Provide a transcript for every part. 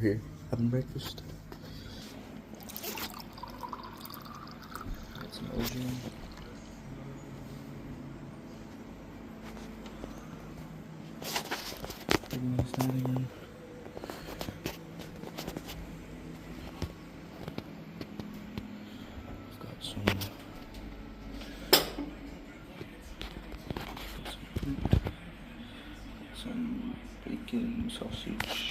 We're here having breakfast. Got some oatmeal. Bring this down again. I've got some fruit, some bacon, sausage.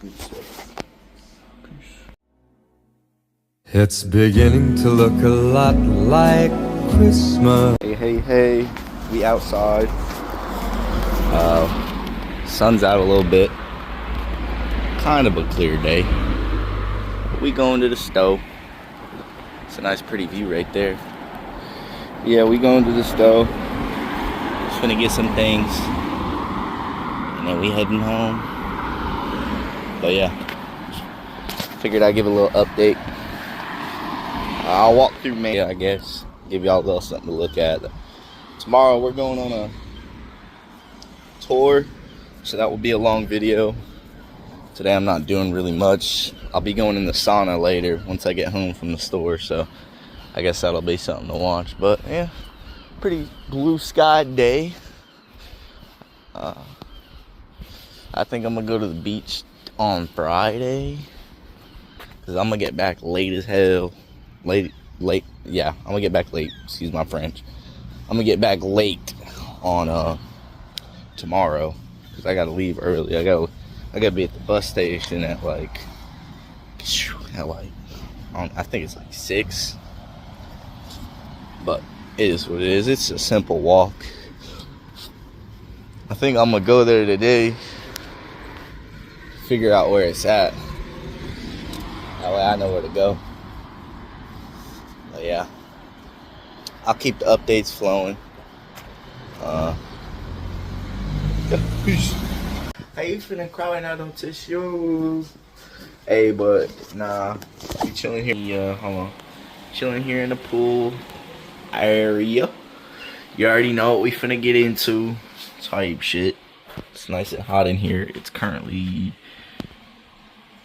Good stuff. Peace. It's beginning to look a lot like Christmas. Hey, we outside. Sun's out a little bit. Kind of a clear day. We going to the stove. It's a nice pretty view right there. Yeah, we going to the stove. Just gonna get some things. And then we heading home. But yeah. Figured I'd give a little update. I'll walk through May, I guess. Give y'all a little something to look at. Tomorrow we're going on a tour, so that will be a long video. Today I'm not doing really much. I'll be going in the sauna later once I get home from the store, so I guess that'll be something to watch. But yeah, pretty blue sky day. I think I'm gonna go to the beach on Friday because I'm gonna get back late as hell. Yeah, I'm gonna get back late, excuse my French. I'm gonna get back late on tomorrow because I gotta leave early. I gotta be at the bus station at like I think it's like 6. But it is what it is. It's a simple walk. I think I'm gonna go there today, figure out where it's at. That way I know where to go. But yeah, I'll keep the updates flowing. Peace. Hey, you finna crawling out on tissue. Hey, but nah, we chilling here. Hold on, chilling here in the pool area. You already know what we finna get into. Type shit. It's nice and hot in here. It's currently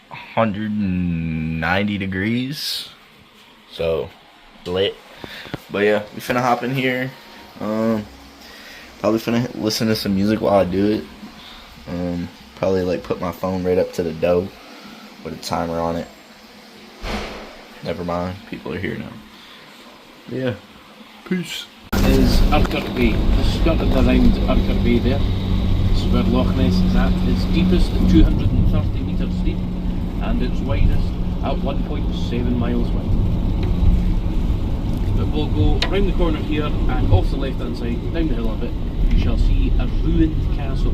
190 degrees. So lit. But yeah, we finna hop in here. Probably finna listen to some music while I do it. Probably like put my phone right up to the dough with a timer on it. Never mind, people are here now. But yeah, peace. Is Urquhart Bay. This is skirted around Urquhart Bay there. This is where Loch Ness is at. It's deepest at 230 metres deep and it's widest at 1.7 miles wide. But we'll go round the corner here and off the left hand side, down the hill a bit, you shall see a ruined castle.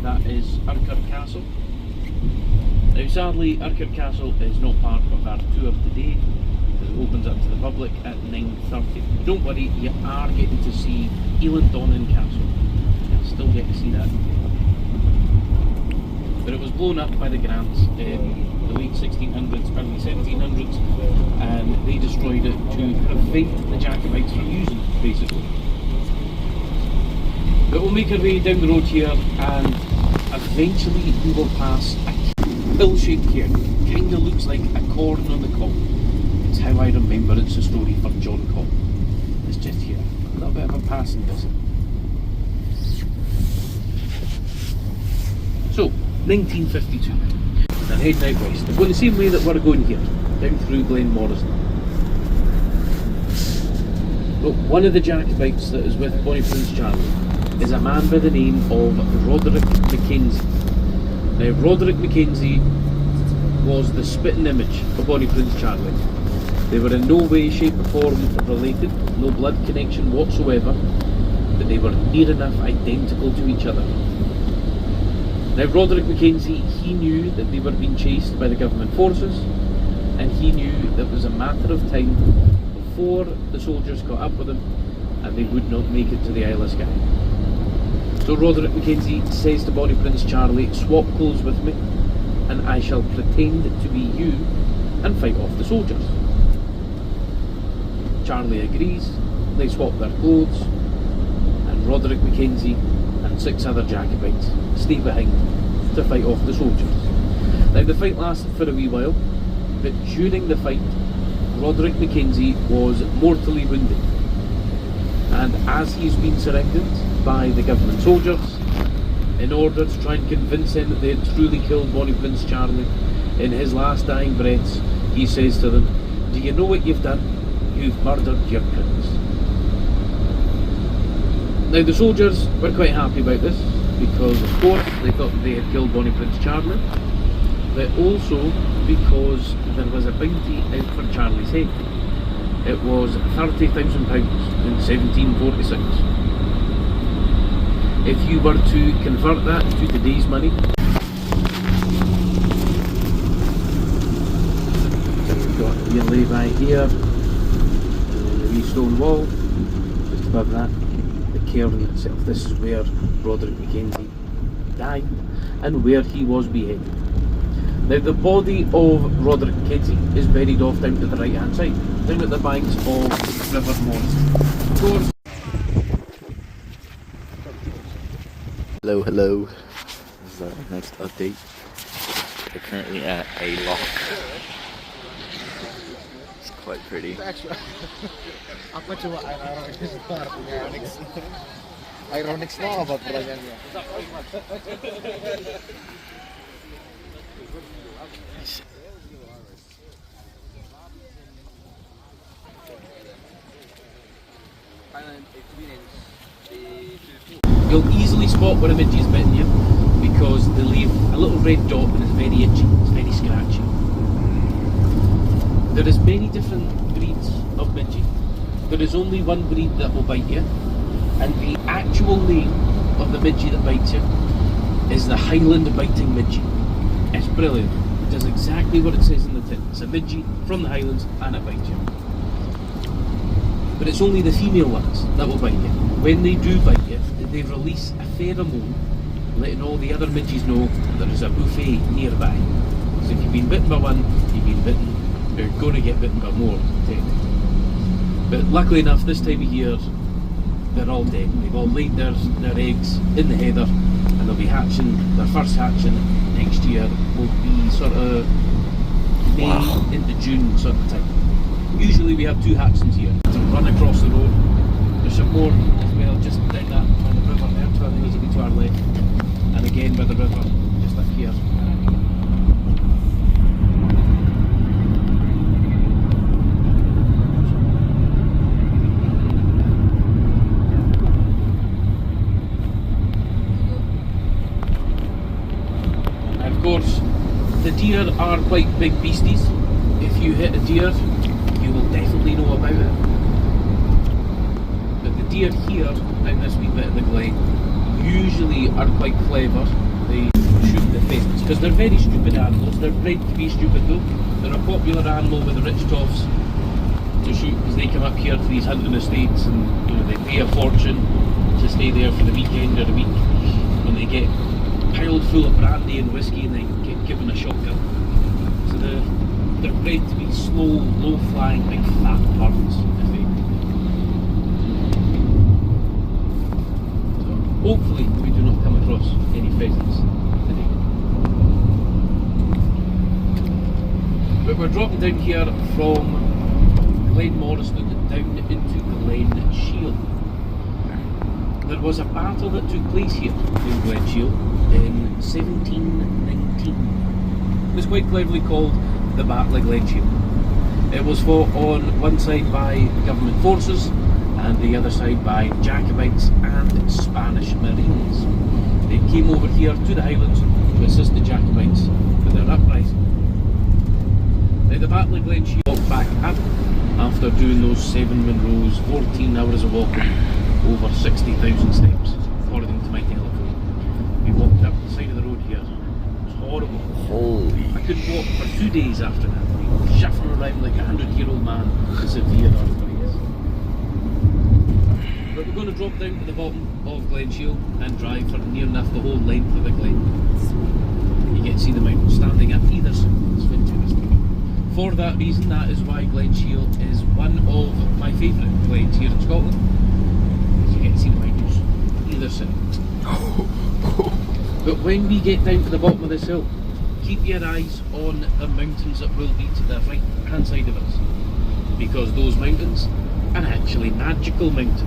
That is Urquhart Castle. Now sadly, Urquhart Castle is not part of our tour today. It opens up to the public at 9:30. Don't worry, you are getting to see Elandonnan Castle. You'll still get to see that. But it was blown up by the Grants in the late 1600s, early 1700s, and they destroyed it to prevent the Jacobites from using it, basically. But we'll make our way down the road here, and eventually we will pass a hill-shaped cairn. Kinda looks like a corn on the cob. It's how I remember it's a story for John Cobb. It's just here, a little bit of a passing visit. So, 1952. We're heading out west. We're going the same way that we're going here, down through Glen Morrison. But one of the Jacobites that is with Bonnie Prince Charlie is a man by the name of Roderick Mackenzie. Now, Roderick Mackenzie was the spitting image of Bonnie Prince Charlie. They were in no way, shape or form related, no blood connection whatsoever, but they were near enough identical to each other. Now Roderick Mackenzie, he knew that they were being chased by the government forces, and he knew that it was a matter of time before the soldiers caught up with him and they would not make it to the Isle of Skye. So Roderick Mackenzie says to Bonnie Prince Charlie, swap clothes with me and I shall pretend to be you and fight off the soldiers. Charlie agrees, they swap their clothes, and Roderick Mackenzie and 6 other Jacobites stay behind to fight off the soldiers. Now the fight lasted for a wee while, but during the fight Roderick Mackenzie was mortally wounded, and as he's been surrounded by the government soldiers, in order to try and convince him that they had truly killed Bonnie Prince Charlie, in his last dying breaths he says to them, "Do you know what you've done? You've murdered your prince." Now the soldiers were quite happy about this, because of course they thought they had killed Bonnie Prince Charlie, but also because there was a bounty out for Charlie's head. It was £30,000 in 1746. If you were to convert that to today's money, we've got your lay-by here, the wee stone wall, just above that, the cairn itself. This is where Roderick Mackenzie died and where he was beheaded. Now the body of Roderick Mackenzie is buried off down to the right hand side, down at the banks of River Morris. Of course. Hello, hello. This is our next update. We're currently at a lock. It's quite pretty. Ironic na about yan. You'll easily spot where a midgie is bitten you, because they leave a little red dot and it's very itchy, it's very scratchy. There is many different breeds of midgie. There is only one breed that will bite you, and the actual name of the midgie that bites you is the Highland biting midgie. It's brilliant. It does exactly what it says in the tin. It's a midgie from the Highlands and it bites you. But it's only the female ones that will bite you. When they do bite you, they release a pheromone, letting all the other midges know there is a buffet nearby. So if you've been bitten by one, you've been bitten, you're going to get bitten by more, technically. But luckily enough, this time of year, they're all dead. They've all laid their eggs in the heather, and they'll be hatching, their first hatching next year will be sort of May into June sort of time. Usually we have 2 hatchings here to run across the road. There's some more as well, just down that by the river there, 12 metres to our left, and again by the river, just up here. And of course, the deer are quite big beasties. If you hit a deer, you will definitely know about it. But the deer here, down this wee bit of the glen, usually are quite clever. They shoot the pheasants, because they're very stupid animals. They're bred to be stupid though. They're a popular animal with the rich toffs to shoot, because they come up here to these hunting estates, and you know, they pay a fortune to stay there for the weekend or the week, when they get piled full of brandy and whiskey and they get given a shotgun. So they're bred to be slow, low-flying, big fat birds, effectively. So hopefully we do not come across any pheasants today. But we're dropping down here from Glen Morriston down into Glen Shiel. There was a battle that took place here in Glen Shiel in 1719. It was quite cleverly called the Battle of Glen Shiel. It was fought on one side by government forces and the other side by Jacobites and Spanish Marines. They came over here to the Highlands to assist the Jacobites with their uprising. Now the Battle of Glen Shiel walked back up after doing those 7 Monroes, 14 hours of walking, over 60,000 steps, according to my telephone. We walked up the side of the road here. It was horrible. Holy. I couldn't walk for 2 days after that. Shuffling around like a 100-year-old man with severe arthritis. But we're going to drop down to the bottom of Glen Shiel and drive for near enough the whole length of the glen. You get to see the mountains standing up either side. It's fantastic. For that reason, that is why Glen Shiel is one of my favourite glens here in Scotland. You get to see the mountains either side. But when we get down to the bottom of this hill, keep your eyes on the mountains that will be to the right hand side of us, because those mountains are actually magical mountains.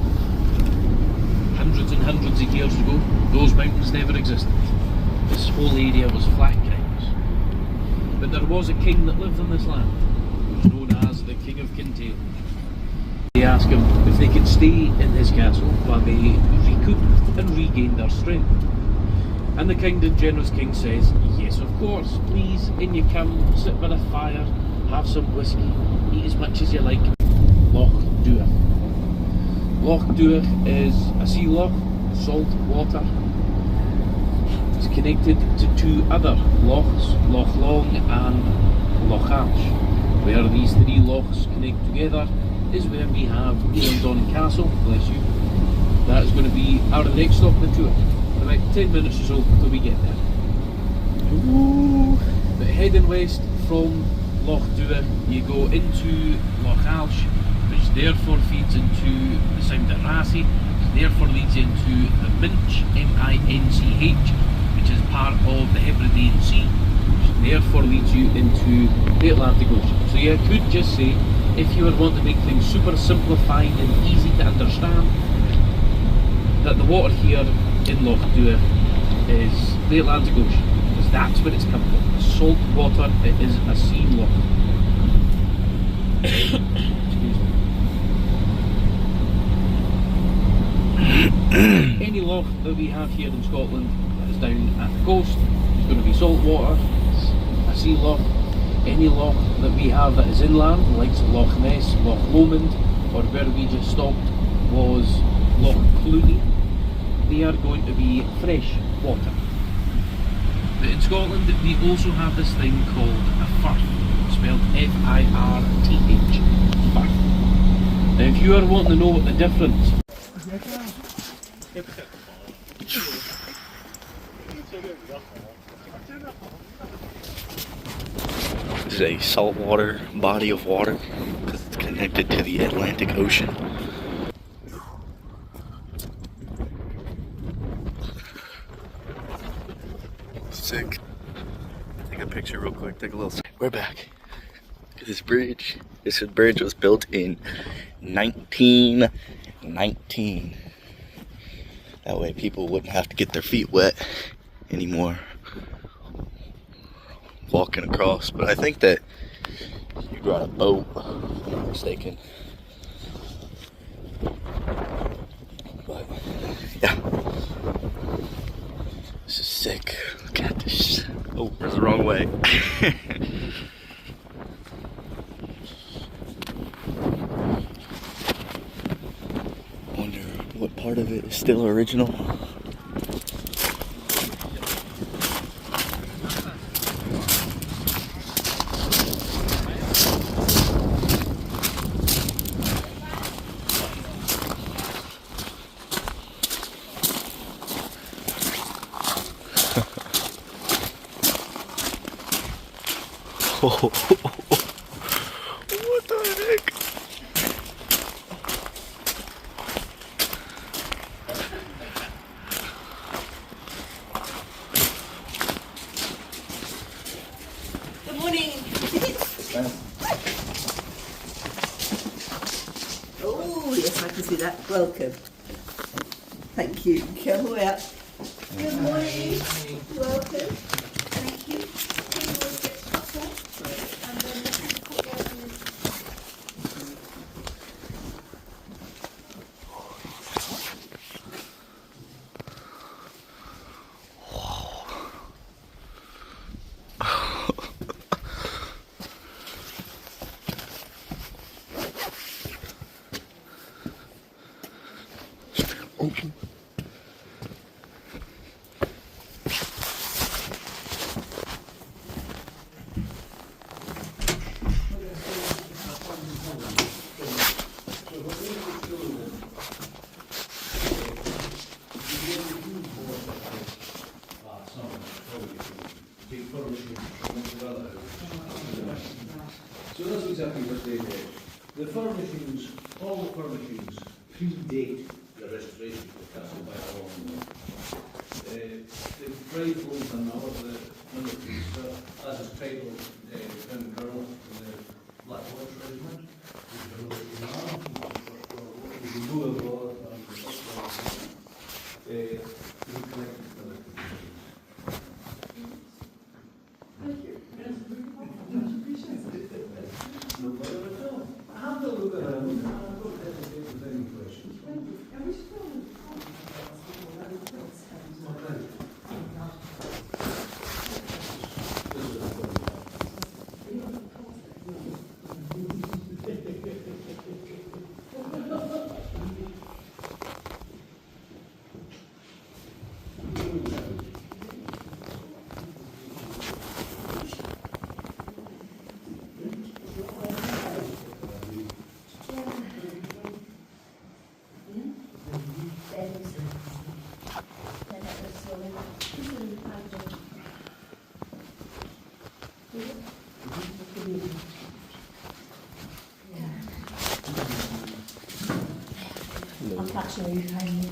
Hundreds and hundreds of years ago, those mountains never existed. This whole area was flat grounds. But there was a king that lived on this land, who was known as the King of Kintail. They asked him if they could stay in his castle while they recouped and regained their strength. And the kind and generous king says, yes, of course, please, in you come, sit by the fire, have some whiskey, eat as much as you like. Loch Duach. Loch Duach is a sea loch, salt water. It's connected to two other lochs, Loch Long and Loch Alsh. Where these three lochs connect together is where we have Gillandon Castle, bless you. That is going to be our next stop on the tour. About 10 minutes or so till we get there. Ooh. But heading west from Loch Duach, you go into Loch Alsh, which therefore feeds into the Sound of Rassie, which therefore leads into the Minch, M-I-N-C-H, which is part of the Hebridean Sea, which therefore leads you into the Atlantic Ocean. So you could just say, if you would want to make things super simplified and easy to understand, that the water here in Loch Duach is the Atlantic Ocean, because that's where it's come from. Salt water, it is a sea loch. Excuse me. Any loch that we have here in Scotland that is down at the coast is going to be salt water, a sea loch. Any loch that we have that is inland, the likes of Loch Ness, Loch Lomond, or where we just stopped was Loch Clooney, they are going to be fresh water. But in Scotland we also have this thing called a firth, spelled F-I-R-T-H, firth. Now if you are wanting to know what the difference This is a saltwater body of water because it's connected to the Atlantic Ocean. Sick. Take a picture real quick. Take a little. We're back. Look at this bridge. This bridge was built in 1919. That way people wouldn't have to get their feet wet anymore walking across. But I think that you brought a boat, if I'm not mistaken. But yeah, this is sick. Look at this. Oh, there's the wrong way. Wonder what part of it is still original. What the heck? Good morning. Oh, yes, I can see that. Welcome. Thank you. Come out. Good morning. Welcome. Thank you. Open. So that's exactly what they did. The furnishings, all the furnishings, predate the restoration of the castle by a long way. The rules and all of the military stuff, as is titled, Lieutenant Colonel in the Black Horse Regiment. Which are military arms, we can do abroad and we connected to the no bother at all. Have a look around and I've got hesitate if there's any questions. I'm catching you hanging.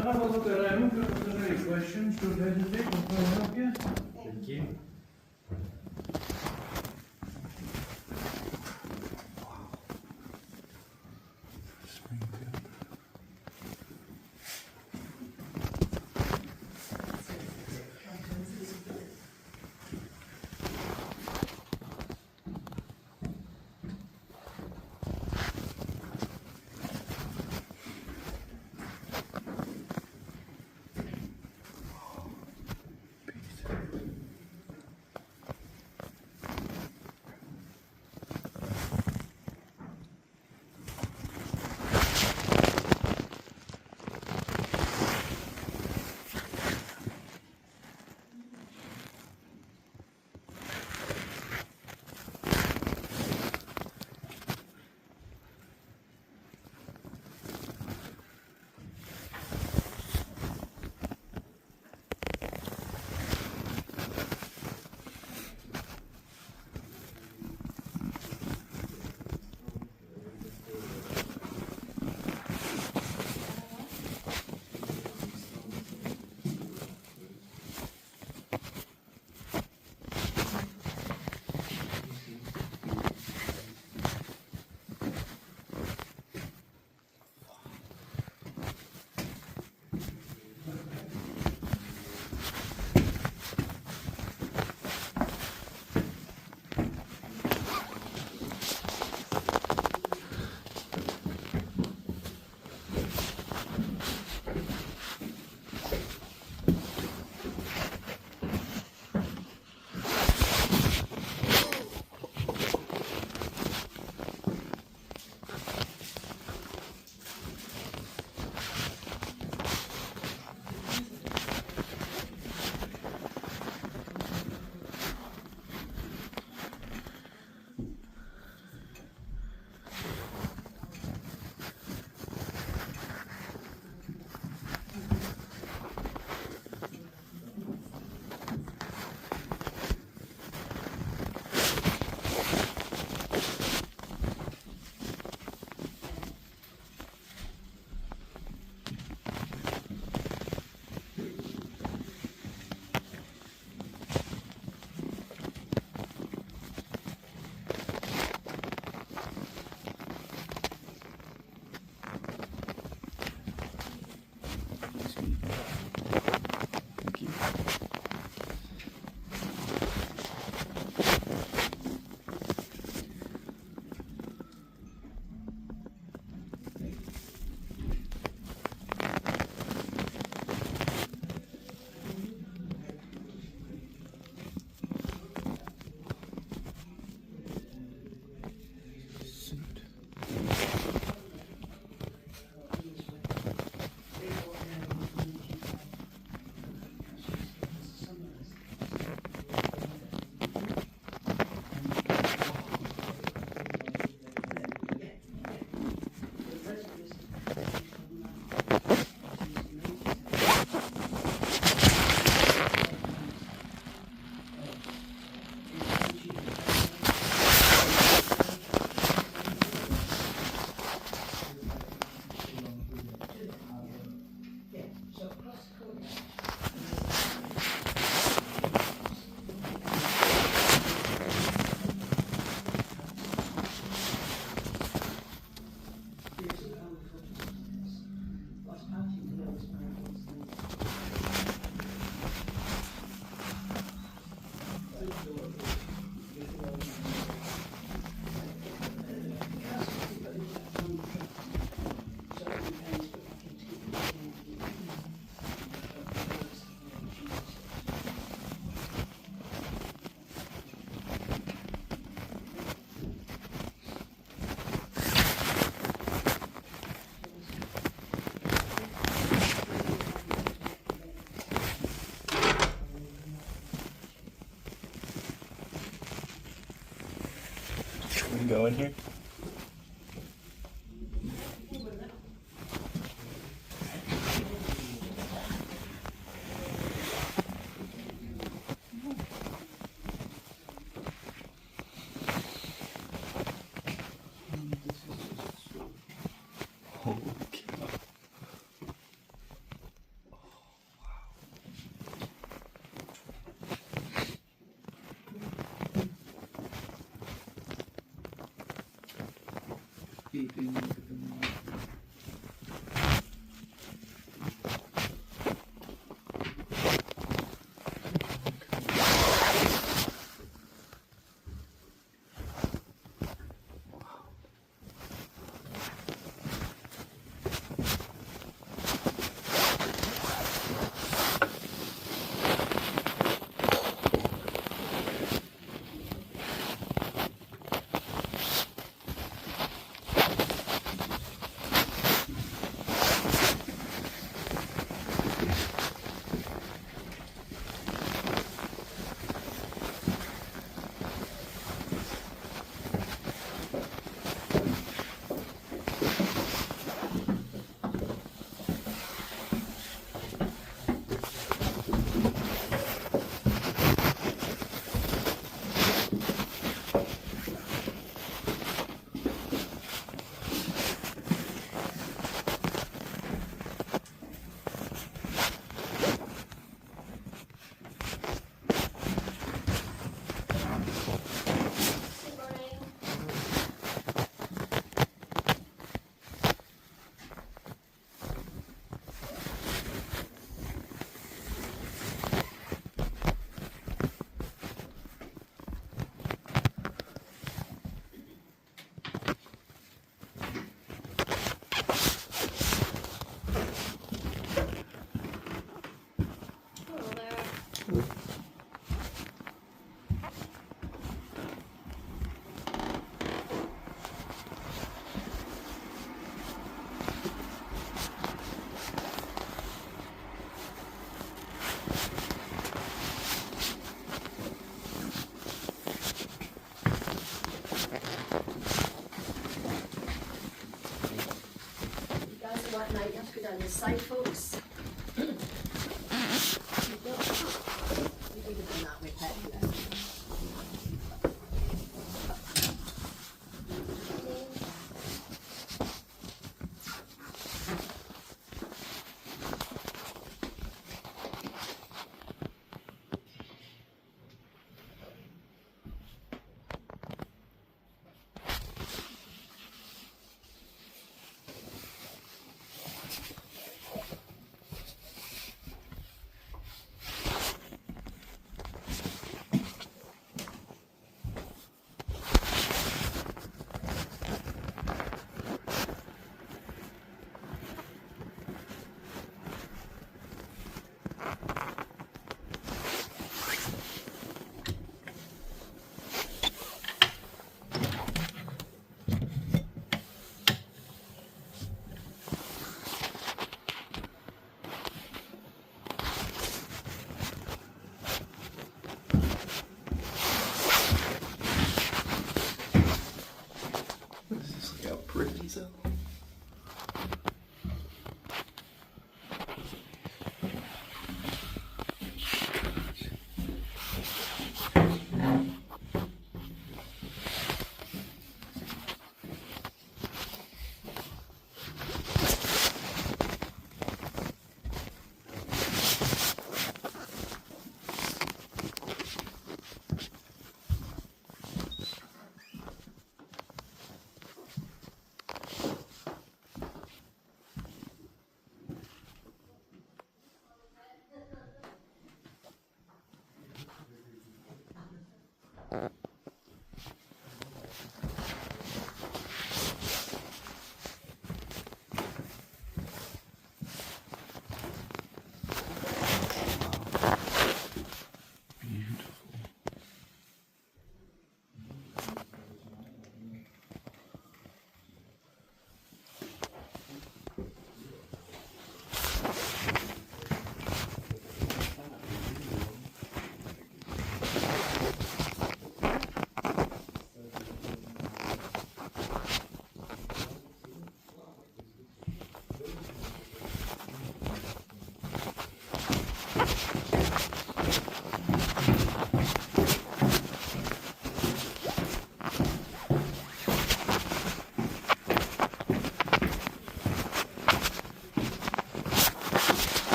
Have a look around, if there's any questions, don't hesitate, we'll try and help you. Thank you. You go in here? Holy cow. What night you have to go down this side, folks. You could have done that with Pet.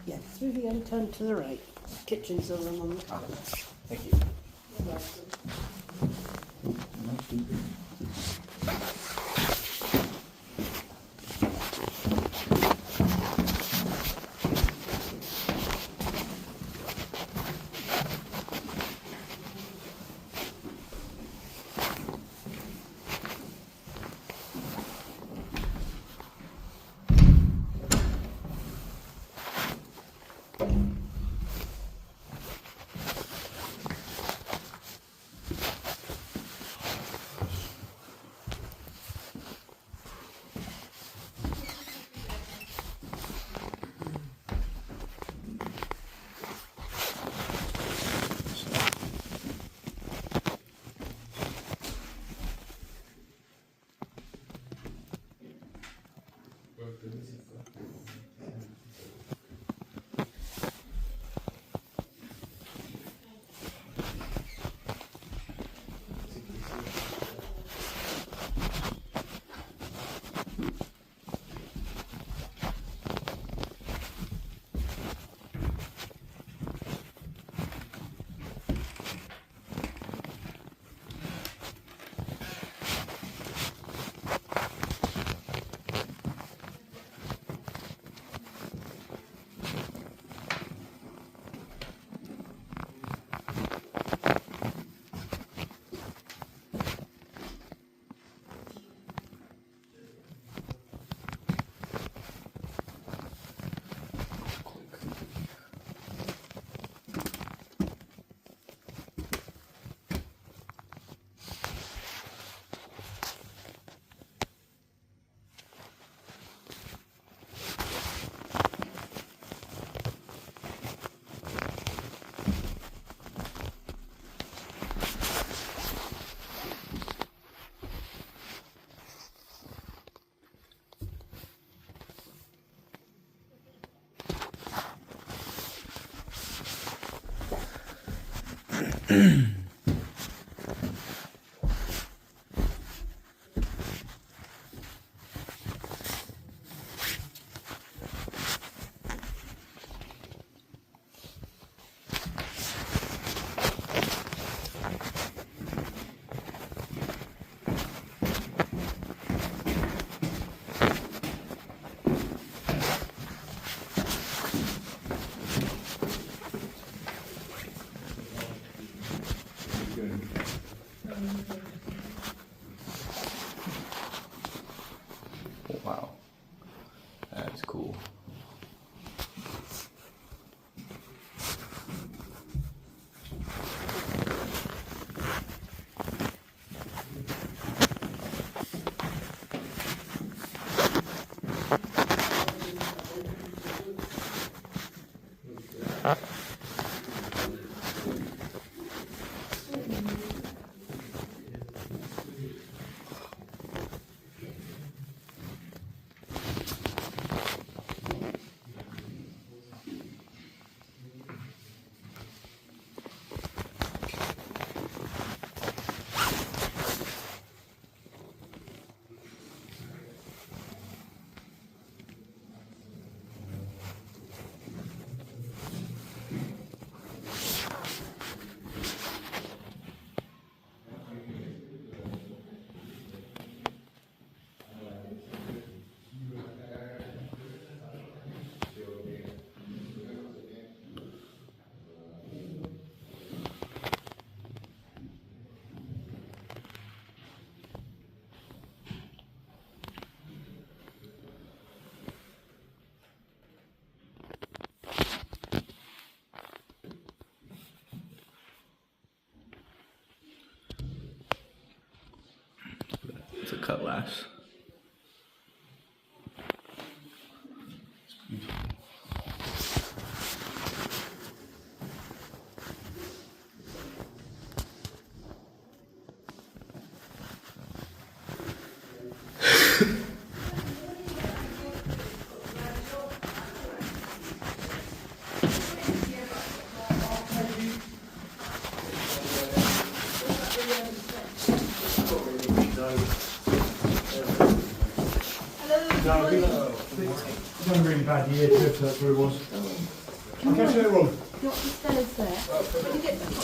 Yeah, through here and turn to the right. Kitchen's over on the top. Thank you. Wow, that's cool. cutlass. It's done really bad year trip, that's where it was. I'll catch you later on. You want the stairs there? When you get to the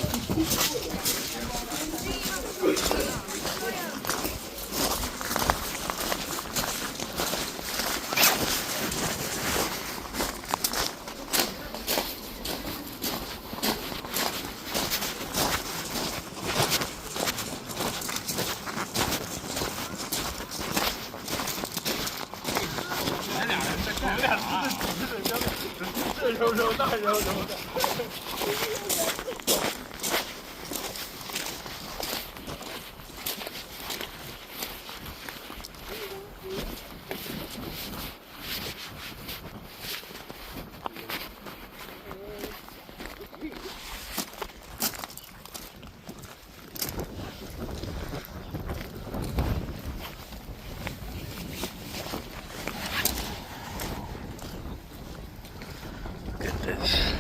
Look at this.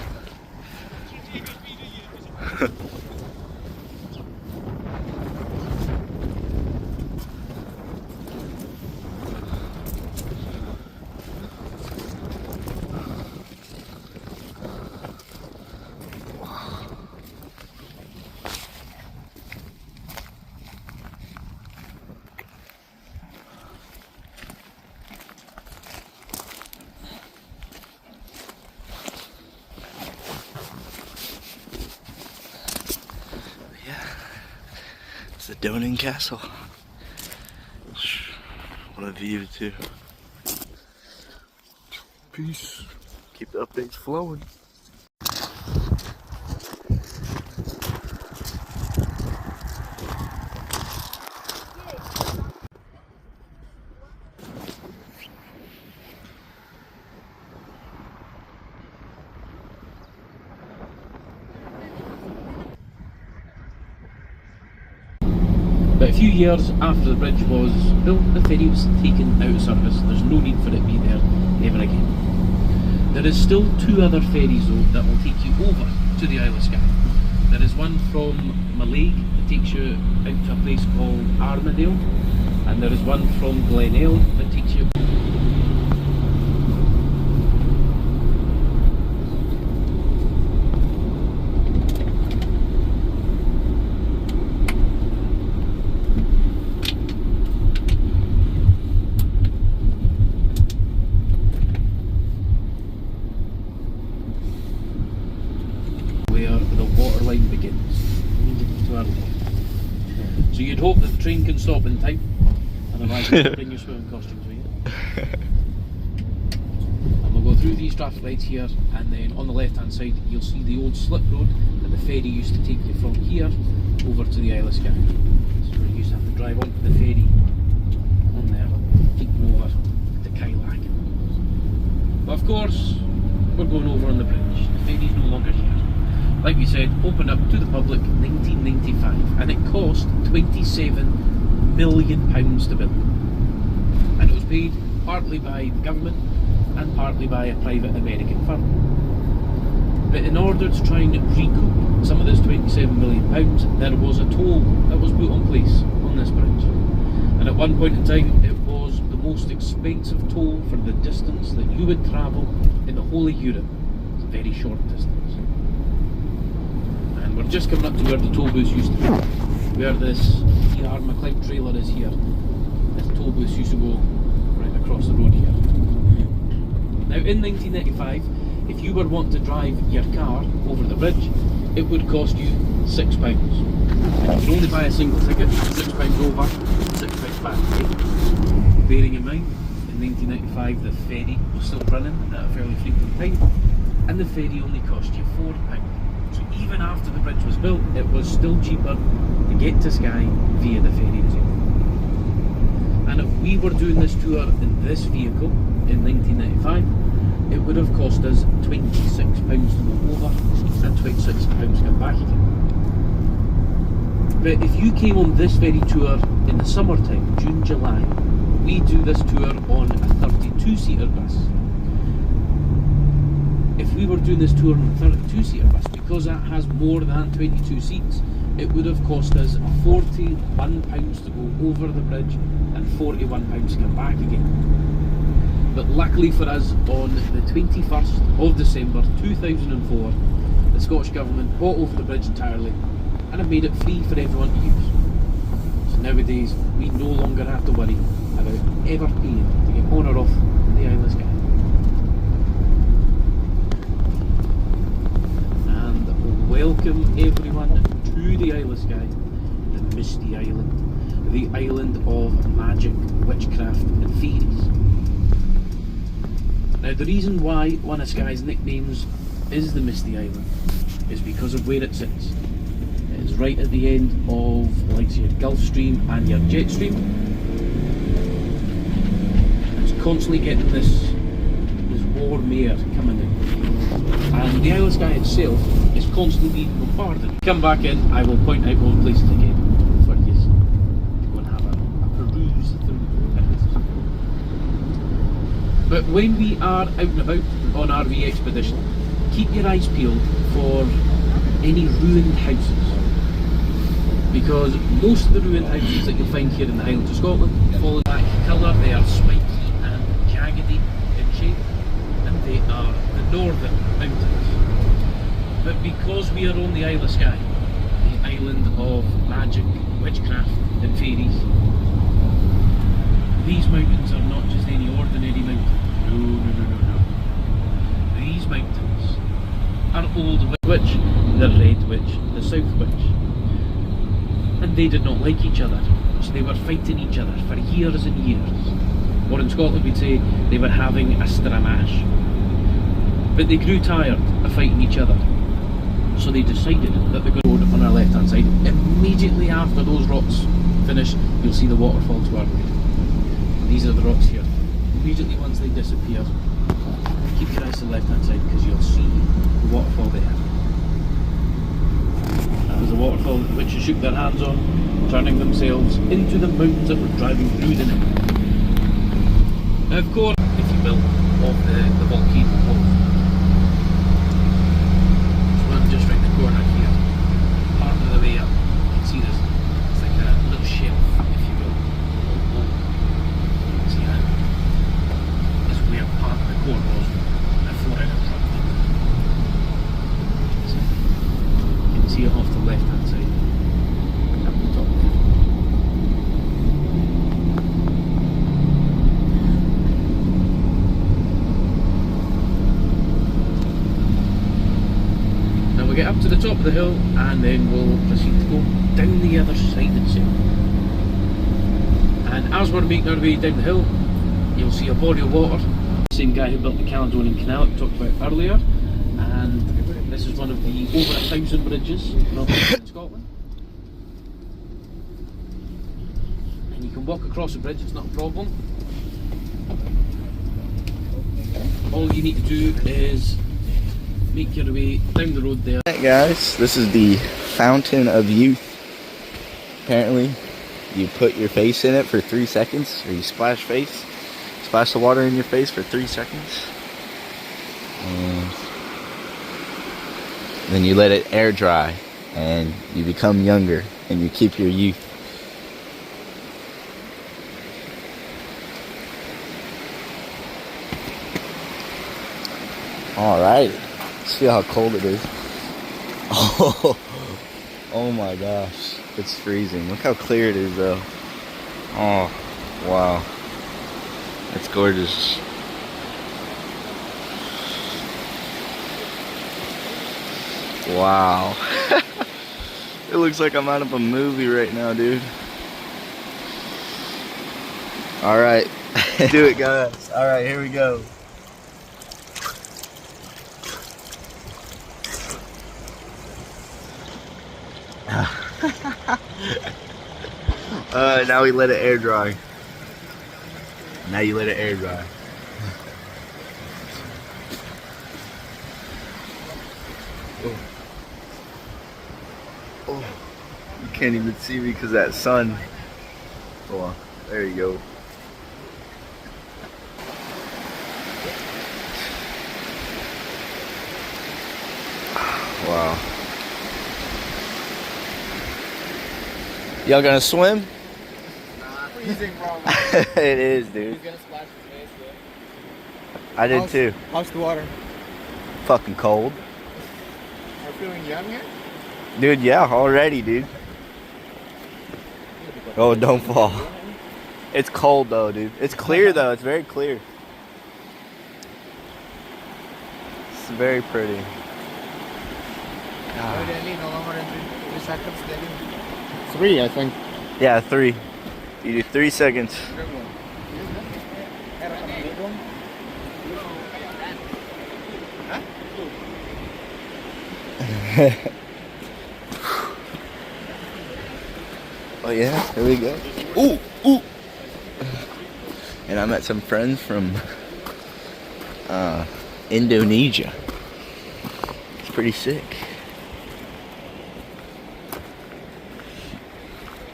It's the Donin Castle. What a view too. Peace. Keep the updates flowing. But a few years after the bridge was built, the ferry was taken out of service. There's no need for it to be there ever again. There is still two other ferries though that will take you over to the Isle of Skye. There is one from Maliks that takes you out to a place called Armadale, and there is one from Glenelg that takes you where the water line begins to our left. So you'd hope that the train can stop in time, otherwise you bring your swimming costumes with you. And we'll go through these traffic lights here, and then on the left hand side you'll see the old slip road that the ferry used to take you from here over to the Isle of Skye. So you used to have to drive onto the ferry on there, take them over to Kylack. But of course, we're going over on the bridge. The ferry's no longer here. Like we said, opened up to the public 1995, and it cost £27 million to build. And it was paid partly by the government and partly by a private American firm. But in order to try and recoup some of this £27 million, there was a toll that was put in place on this bridge. And at one point in time, it was the most expensive toll for the distance that you would travel in the whole of Europe. It's a very short distance. And we're just coming up to where the toll booths used to be. Where this McLeod trailer is here. This toll booth used to go right across the road here. Now in 1995, if you were wanting to drive your car over the bridge, it would cost you £6. And you could only buy a single ticket, £6 over, £6 back. Bearing in mind, in 1995 the ferry was still running at a fairly frequent time, and the ferry only cost you £4. So even after the bridge was built, it was still cheaper to get to Skye via the ferry as well. And if we were doing this tour in this vehicle in 1995, it would have cost us £26 to go over and £26 to come back again. But if you came on this very tour in the summertime, June, July, we do this tour on a 32-seater bus. If we were doing this tour on a 32-seater bus, because that has more than 22 seats, it would have cost us £41 to go over the bridge and £41 to come back again. But luckily for us, on the 21st of December 2004, the Scottish Government bought over the bridge entirely and have made it free for everyone to use. So nowadays, we no longer have to worry about ever paying to get on or off the Isle of Skye. And welcome everyone to the Isle of Skye, the Misty Island, the island of magic, witchcraft and fairies. Now the reason why one of Skye's nicknames is the Misty Island is because of where it sits. It's right at the end of, like, your Gulf Stream and your jet stream. It's constantly getting this warm air coming in. And the Isle of Skye itself is constantly being bombarded. Come back in, I will point out all the places again for you to go and have a peruse through it. But when we are out and about on RV expedition, keep your eyes peeled for any ruined houses. Because most of the ruined houses that you'll find here in the Highlands of Scotland follow black colour, they are spiky and jaggedy in shape, and they are the northern mountains. But because we are on the Isle of Skye, the island of magic, witchcraft and fairies, these mountains are not just any ordinary mountain. No. These mountains are Old Witch, the Red Witch, the South Witch. And they did not like each other, so they were fighting each other for years and years. Or in Scotland we'd say they were having a stramash. But they grew tired of fighting each other, so they decided that the road on our left hand side, immediately after those rocks finish, you'll see the waterfall to our right. These are the rocks here. Immediately once they disappear, keep your eyes to the left hand side because you'll see the waterfall there. That was a waterfall that the witches shook their hands on, turning themselves into the mountains that were driving through the night. Now of course, if you will, of the volcano wall. There's one just right in the corner here. Part of the way up, you can see there's it's like a little shelf, if you will. See that? That's where part of the core was before it erupted. You can see it off the left hand side, up the top there. Now we'll get up to the top of the hill and then we'll proceed to go down the other side itself. And as we're making our way down the hill, you'll see a body of water. Same guy who built the Caledonian Canal that we talked about earlier. And this is one of the over 1,000 bridges in Scotland. And you can walk across the bridge, it's not a problem. All you need to do is make your way down the road there. Alright guys, this is the Fountain of Youth. Apparently, you put your face in it for 3 seconds, or you splash the water in your face for 3 seconds. And then you let it air dry, and you become younger, and you keep your youth. Alright, see how cold it is. Oh my gosh, it's freezing. Look how clear it is though. Oh, wow. It's gorgeous. Wow. It looks like I'm out of a movie right now, dude. Alright, do it guys. Alright, here we go. Now we let it air dry. Now you let it air dry. Oh, you can't even see me because that sun. Hold on, there you go. Wow. Y'all gonna swim? Freezing, bro. It is, dude. He's gonna splash his face though. I did too. How's the water? Fucking cold. Are you feeling young here? Dude, yeah, already, dude. Oh, don't fall. It's cold though, dude. It's clear though. It's very clear. It's very pretty. No longer than 3 seconds, Danny. 3, I think. Yeah, 3. You do 3 seconds. Oh yeah, here we go. Ooh, ooh. And I met some friends from Indonesia. It's pretty sick.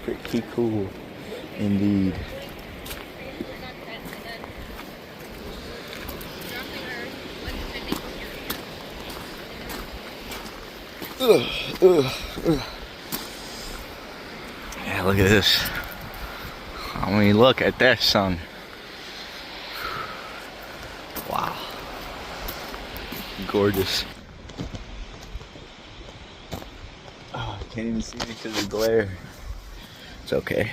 Pretty cool, indeed. Yeah, look at this. I mean, look at that sun. Wow. Gorgeous. Oh, I can't even see me because of the glare. It's okay.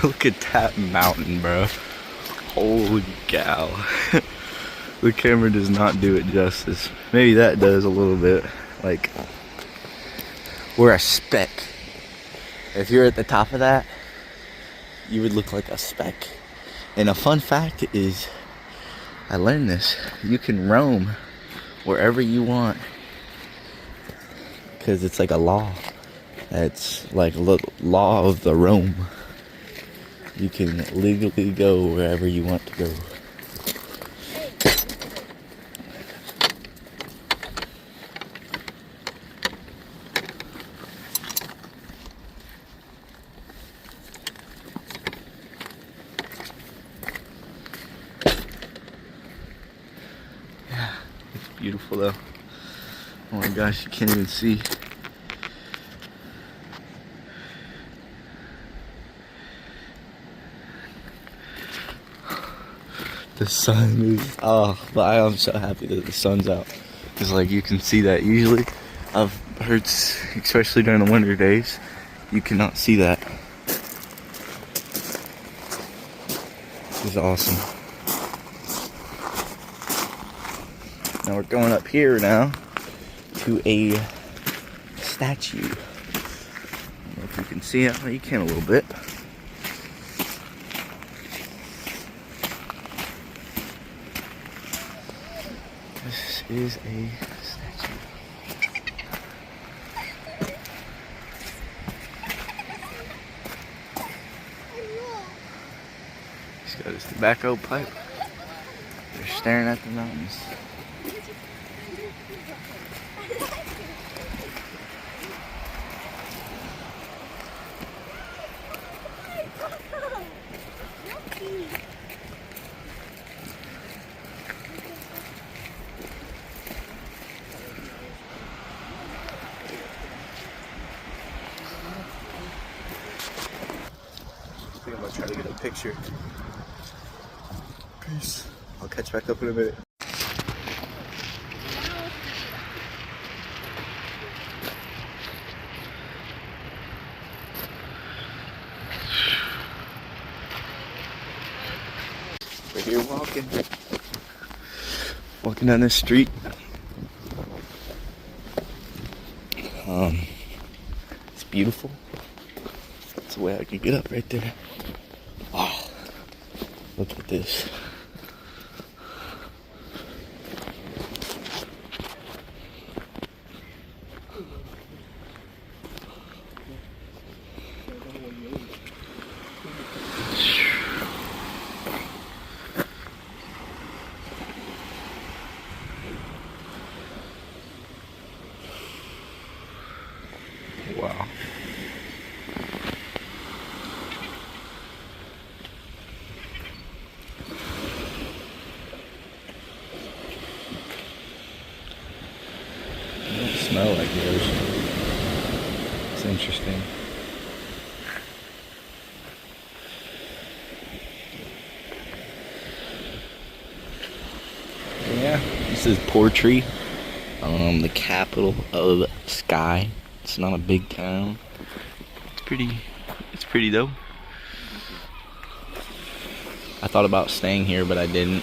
Look at that mountain, bro. Holy cow. The camera does not do it justice. Maybe that does a little bit. Like, we're a speck. If you're at the top of that, you would look like a speck. And a fun fact is, I learned this, you can roam wherever you want. Because it's like a law. It's like a law of the roam. You can legally go wherever you want to go. Yeah, it's beautiful though. Oh my gosh, you can't even see. The sun is, but I am so happy that the sun's out. Because like you can see that. Usually I've heard, especially during the winter days, you cannot see that. This is awesome. Now we're going up here now to a statue. I don't know if you can see it, but you can a little bit. This is a statue. He's got his tobacco pipe. They're staring at the mountains. I think I'm gonna try to get a picture. Peace. I'll catch back up in a minute. We're here walking down this street. It's beautiful. That's the way I can get up right there. Oh, look at this. smell like the ocean. It's interesting. Yeah, this is Portree, the capital of Skye. It's not a big town. It's pretty though. I thought about staying here, but I didn't.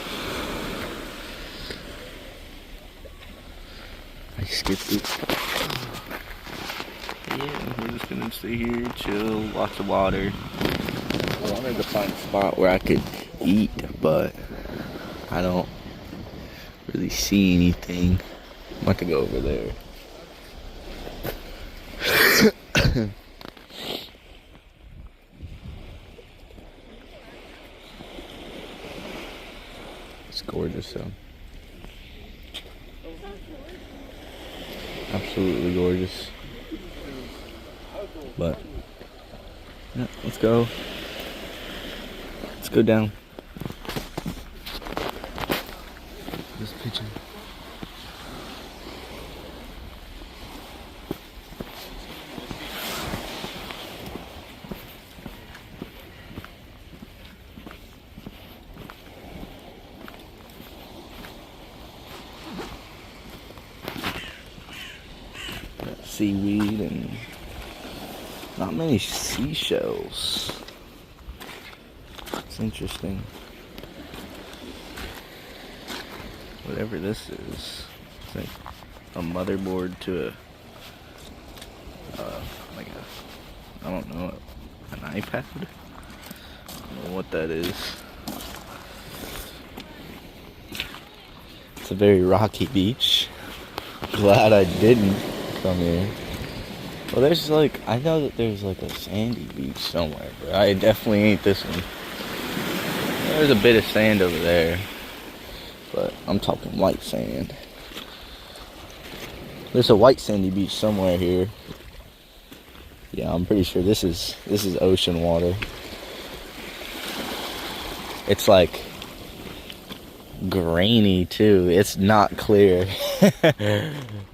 I skipped it. Yeah, we're just gonna stay here, chill, watch the water. I wanted to find a spot where I could eat, but I don't really see anything. I'm about to go over there. It's gorgeous though. Absolutely gorgeous. But yeah, let's go. Let's go down. This picture. Seaweed and not many seashells. It's interesting. Whatever this is, it's like a motherboard to I don't know, an iPad? I don't know what that is. It's a very rocky beach. Glad I didn't come here. Well, there's like, I know that there's like a sandy beach somewhere, but I definitely ain't this one. There's a bit of sand over there, but I'm talking white sand. There's a white sandy beach somewhere here. Yeah, I'm pretty sure this is ocean water. It's like grainy too. It's not clear.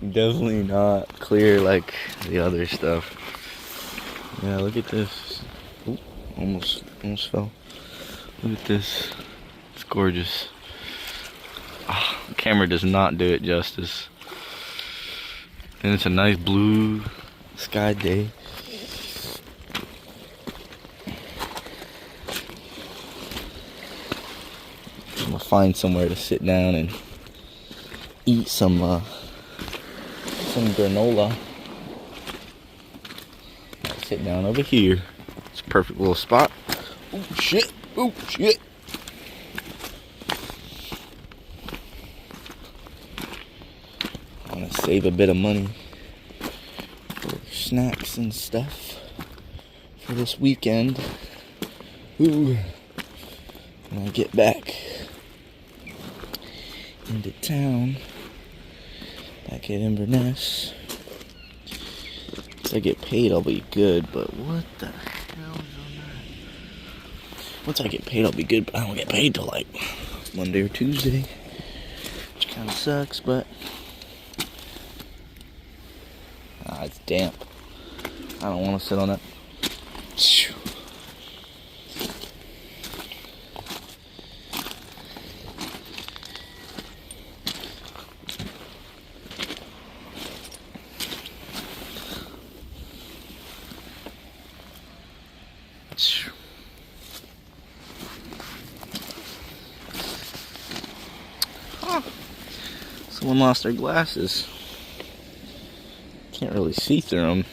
Definitely not clear like the other stuff. Yeah, look at this. Ooh, almost fell. Look at this. It's gorgeous. Oh, the camera does not do it justice. And it's a nice blue sky day. I'm gonna find somewhere to sit down and eat some granola. I'll sit down over here. It's a perfect little spot. Oh shit! Oh shit! I want to save a bit of money for snacks and stuff for this weekend. Ooh. When I get back into town, back at Inverness. Once I get paid, I'll be good, but what the hell is on that? Once I get paid, I'll be good, but I don't get paid till like Monday or Tuesday, which kind of sucks, but it's damp. I don't want to sit on that. Someone lost their glasses. Can't really see through them.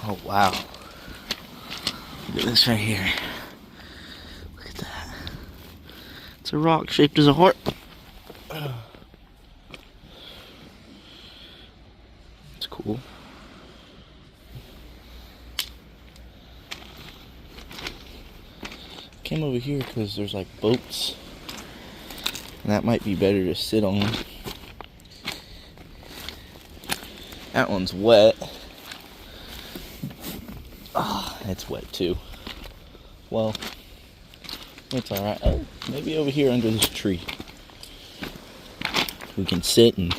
Oh wow. Look at this right here. Look at that. It's a rock shaped as a heart. It's cool. Came over here because there's like boats. And that might be better to sit on. That one's wet. It's wet too. Well, it's alright. Oh, maybe over here under this tree. We can sit and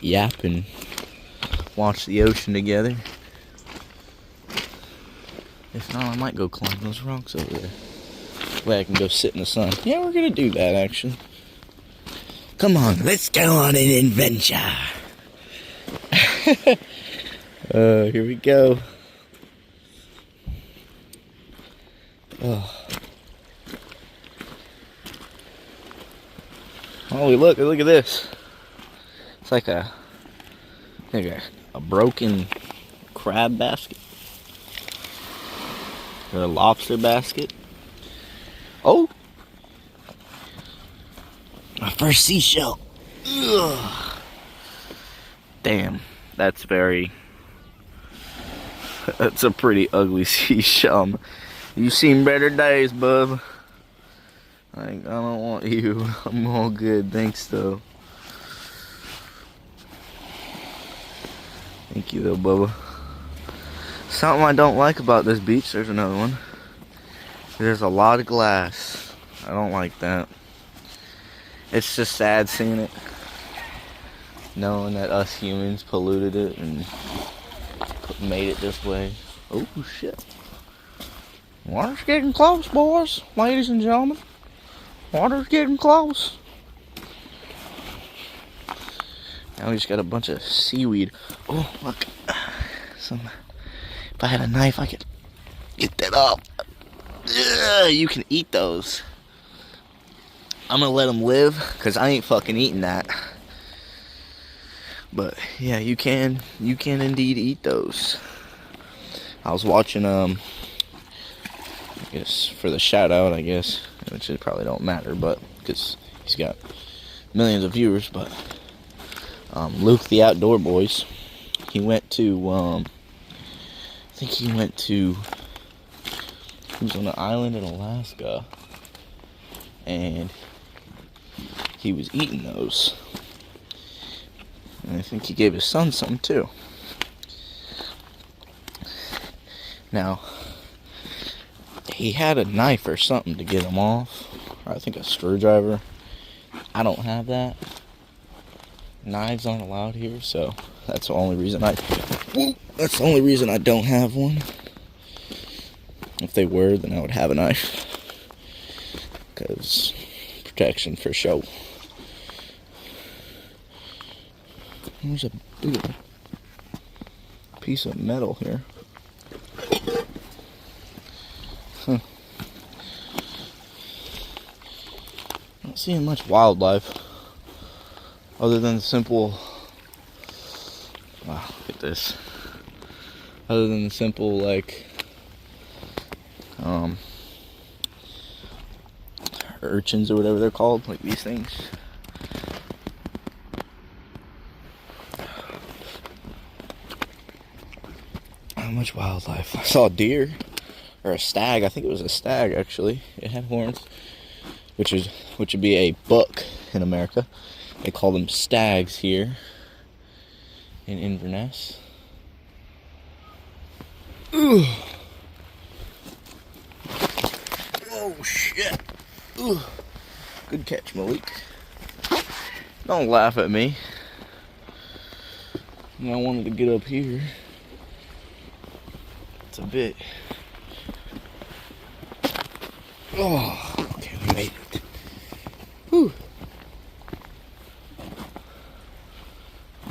yap and watch the ocean together. If not, I might go climb those rocks over there. That way I can go sit in the sun. Yeah, we're gonna do that actually. Come on, let's go on an adventure. Here we go. Oh, look at this. It's like a broken crab basket. Or a lobster basket. Oh! My first seashell. Ugh. Damn, that's a pretty ugly seashell. You've seen better days, bub. Like, I don't want you. I'm all good, thanks though. Thank you though, Bubba. Something I don't like about this beach, there's another one. There's a lot of glass. I don't like that. It's just sad seeing it. Knowing that us humans polluted it and made it this way. Oh shit. Water's getting close, boys, ladies and gentlemen. Water's getting close. Now we just got a bunch of seaweed. Oh, look. If I had a knife, I could get that off. Ugh, you can eat those. I'm gonna let them live, because I ain't fucking eating that. But, yeah, you can indeed eat those. I was watching, I guess, for the shout out, I guess, which it probably don't matter, but, because he's got millions of viewers, but, Luke the Outdoor Boys, he went to, I think he was on an island in Alaska, and he was eating those, and I think he gave his son some too. Now, he had a knife or something to get them off, or I think a screwdriver. I don't have that. Knives aren't allowed here, so that's the only reason I don't have one. If they were, then I would have a knife, because protection for show. There's a big piece of metal here. Huh. Not seeing much wildlife other than the simple. Wow, look at this. Other than the simple, like, urchins or whatever they're called, like these things. Not much wildlife. I saw a deer, or a stag. I think it was a stag actually. It had horns, which would be a buck in America. They call them stags here in Inverness. Ugh. Oh shit. Ugh. Good catch, Malik. Don't laugh at me. I wanted to get up here. It's a bit. Oh, okay, we made it. Whew.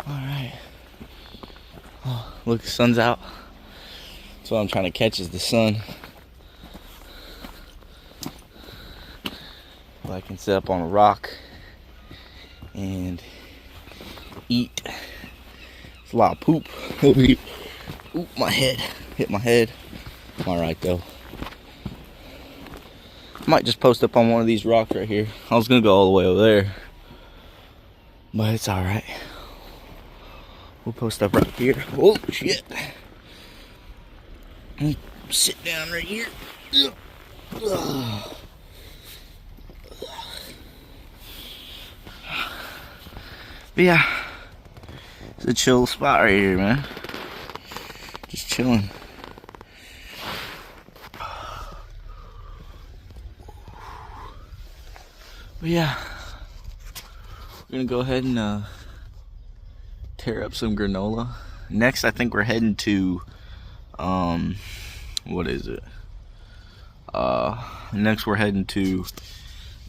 Alright. Oh, look, the sun's out. That's what I'm trying to catch, is the sun. I can sit up on a rock and eat. It's a lot of poop. Oop, my head. Hit my head. I'm alright though. I might just post up on one of these rocks right here. I was gonna go all the way over there, but it's alright. We'll post up right here. Oh shit. Sit down right here. Ugh. But yeah, it's a chill spot right here, man. Just chilling. But yeah, we're gonna go ahead and tear up some granola. Next, I think we're heading to what is it? Next we're heading to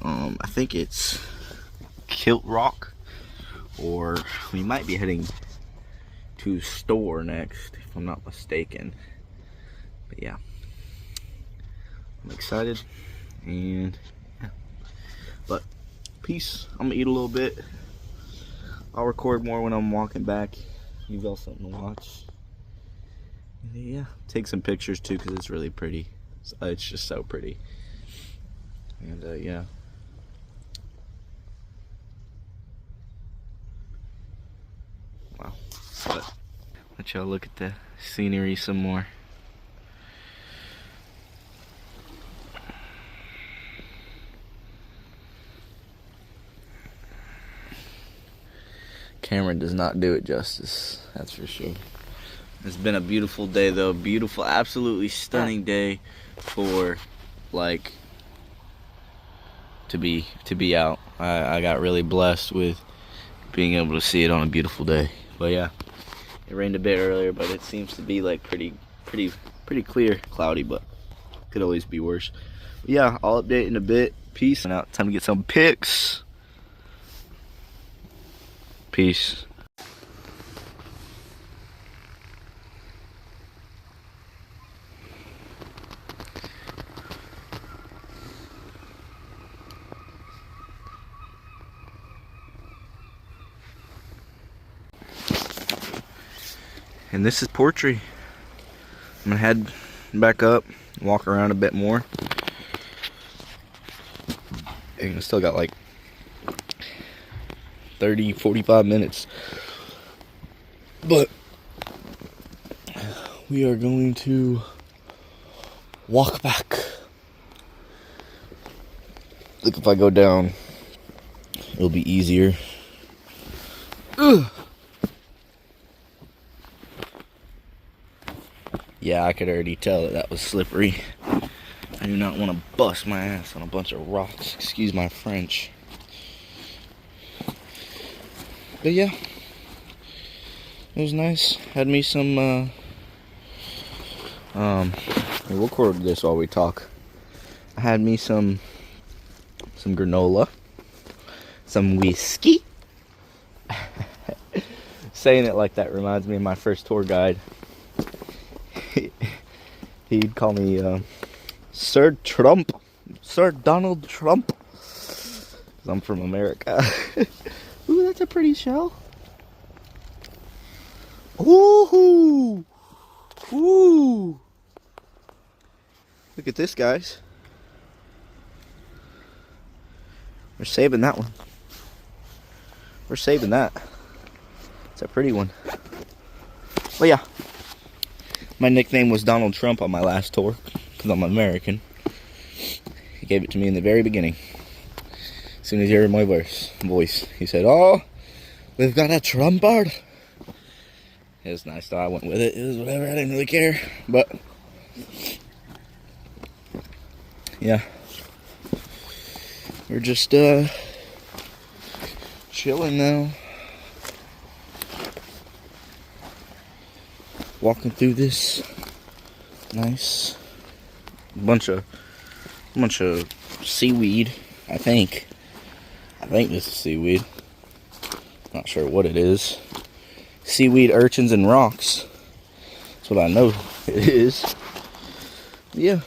I think it's Kilt Rock, or we might be heading to Store next, if I'm not mistaken. But yeah, I'm excited, and yeah. But peace. I'm gonna eat a little bit. I'll record more when I'm walking back. You've got something to watch. And yeah, take some pictures too, because it's really pretty. It's just so pretty. And yeah. Wow. But let y'all look at the scenery some more. Camera does not do it justice, that's for sure. It's been a beautiful day though, beautiful, absolutely stunning day for like to be out. I got really blessed with being able to see it on a beautiful day. But yeah, it rained a bit earlier, but it seems to be like pretty clear, cloudy, but could always be worse. But yeah, I'll update in a bit. Peace. Now time to get some pics. Peace. And this is Portree. I'm gonna head back up, walk around a bit more. And I still got like 30-45 minutes. But we are going to walk back. Look, if I go down, it'll be easier. Ugh. Yeah, I could already tell that was slippery. I do not want to bust my ass on a bunch of rocks. Excuse my French. But yeah, it was nice. Had me some, we'll record this while we talk. I had me some granola, some whiskey. Saying it like that reminds me of my first tour guide. He'd call me Sir Trump, Sir Donald Trump, 'cause I'm from America. Ooh, that's a pretty shell. Ooh, ooh! Look at this, guys. We're saving that one. We're saving that. It's a pretty one. But yeah. My nickname was Donald Trump on my last tour, because I'm American. He gave it to me in the very beginning. As soon as he heard my voice, he said, "Oh, we've got a Trumpard." It was nice, though. I went with it. It was whatever. I didn't really care. But, yeah. We're just, chilling now. Walking through this nice bunch of seaweed. I think this is seaweed. Not sure what it is. Seaweed, urchins, and rocks. That's what I know it is. Yeah,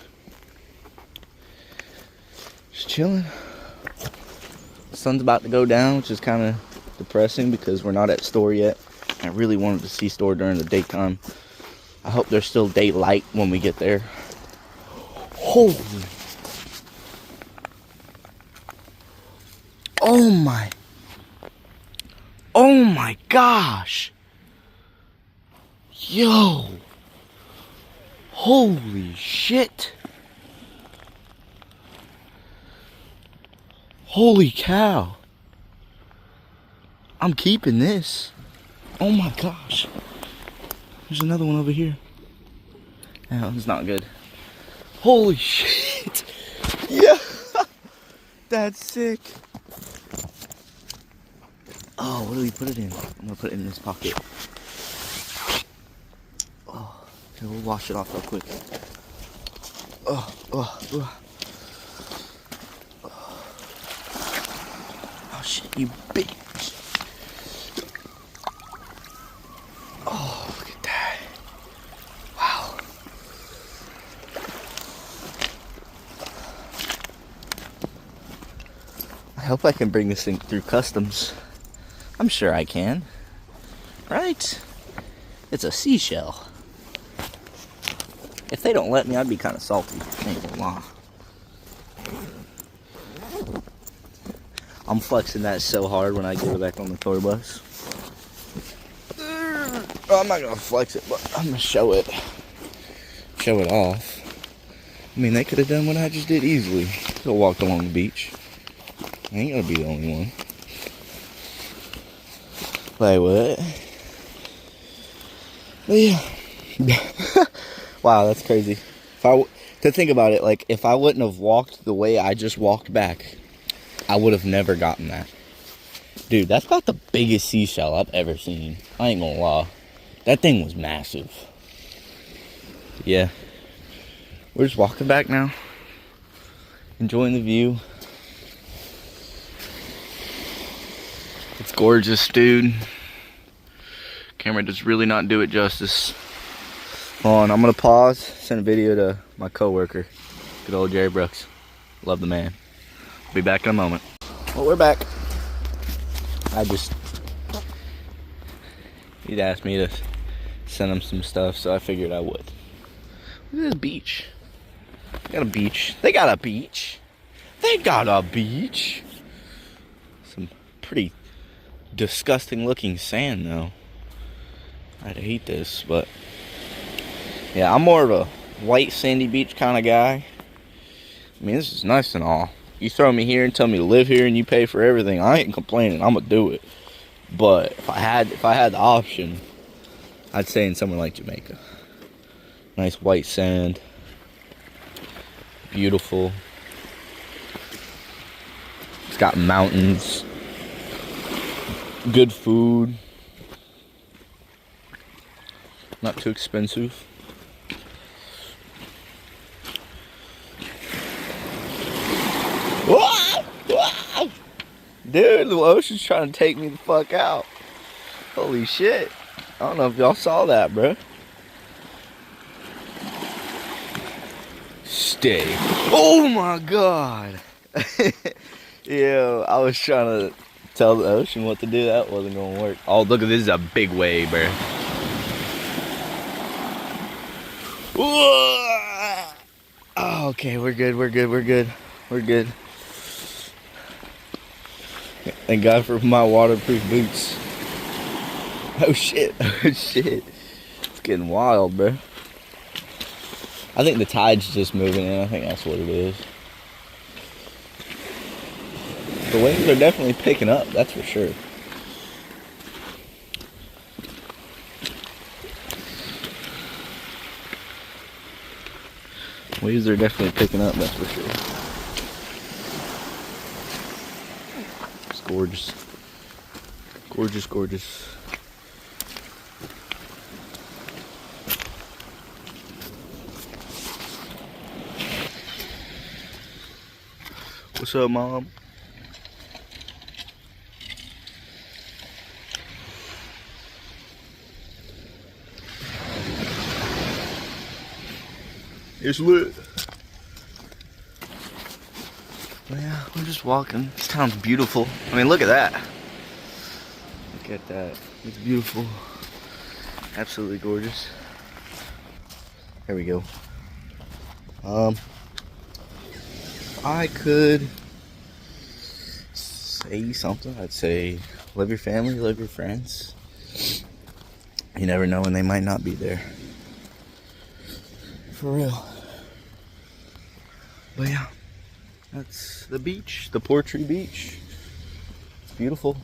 just chilling. The sun's about to go down, which is kind of depressing because we're not at Store yet. I really wanted to see Store during the daytime. I hope there's still daylight when we get there. Holy. Oh my. Oh my gosh. Yo. Holy shit. Holy cow. I'm keeping this. Oh my gosh. There's another one over here. No, it's not good. Holy shit. Yeah. That's sick. Oh, what do we put it in? I'm gonna put it in this pocket. Oh, okay, we'll wash it off real quick. Oh shit, you bitch. Oh, look at that. Wow. I hope I can bring this thing through customs. I'm sure I can. Right? It's a seashell. If they don't let me, I'd be kind of salty. Ain't gonna lie. I'm flexing that so hard when I get it back on the tour bus. Well, I'm not gonna flex it, but I'm gonna show it. Show it off. I mean, they could have done what I just did easily. Could have walked along the beach. I ain't gonna be the only one. Like what? But yeah. Wow, that's crazy. To think about it, like if I wouldn't have walked the way I just walked back, I would have never gotten that. Dude, that's about the biggest seashell I've ever seen. I ain't gonna lie. That thing was massive. Yeah. We're just walking back now. Enjoying the view. It's gorgeous, dude. Camera does really not do it justice. Hold on, I'm gonna pause, send a video to my coworker. Good old Jerry Brooks. Love the man. Be back in a moment. Well, we're back. He'd asked me to send him some stuff, so I figured I would. Look at this beach. They got a beach. They got a beach. They got a beach. Some pretty disgusting looking sand though. I'd hate this, but yeah, I'm more of a white sandy beach kind of guy. I mean, this is nice and all. You throw me here and tell me to live here and you pay for everything, I ain't complaining. I'm gonna do it. But if I had the option, I'd stay in somewhere like Jamaica. Nice white sand. Beautiful. It's got mountains. Good food. Not too expensive. Whoa! Whoa! Dude, the ocean's trying to take me the fuck out. Holy shit. I don't know if y'all saw that, bro. Stay. Oh my god. Yo, I was trying to tell the ocean what to do. That wasn't gonna work. Oh, look at this. Is a big wave, bro. Whoa! Oh, okay, we're good. We're good. Thank God for my waterproof boots. Oh shit. It's getting wild, bro. I think the tide's just moving in. I think that's what it is. The waves are definitely picking up, that's for sure. Waves are definitely picking up, that's for sure. It's gorgeous. Gorgeous. What's up, Mom? It's lit. Well, yeah, we're just walking. This town's beautiful. I mean, look at that. Look at that. It's beautiful. Absolutely gorgeous. There we go. I could say something. I'd say, love your family, love your friends. You never know when they might not be there. For real. But yeah, that's the beach, the Portree Beach. It's beautiful.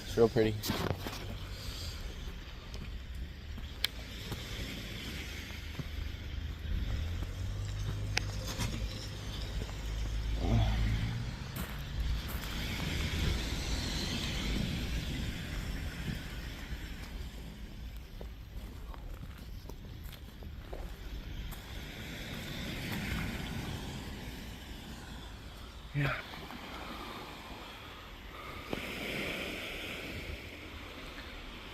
It's real pretty. Yeah.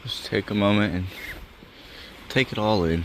Just take a moment and take it all in.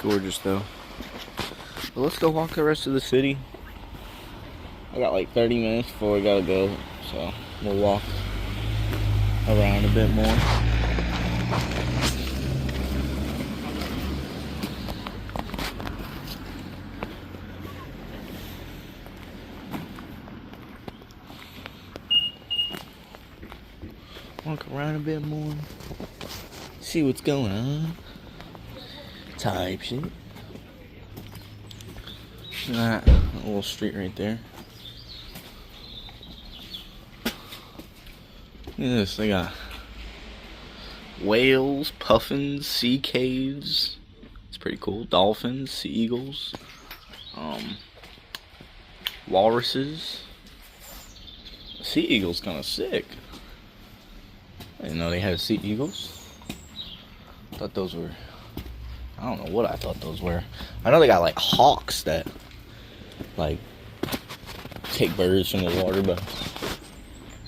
Gorgeous though. But let's go walk the rest of the city. I got like 30 minutes before we gotta go, so we'll walk around a bit more. Walk around a bit more. See what's going on. Type shit. That little street right there. Look at this, they got whales, puffins, sea caves. It's pretty cool. Dolphins, sea eagles, walruses. Sea eagle's kind of sick. I didn't know they had sea eagles. I thought those were, I don't know what I thought those were. I know they got like hawks that like take birds from the water, but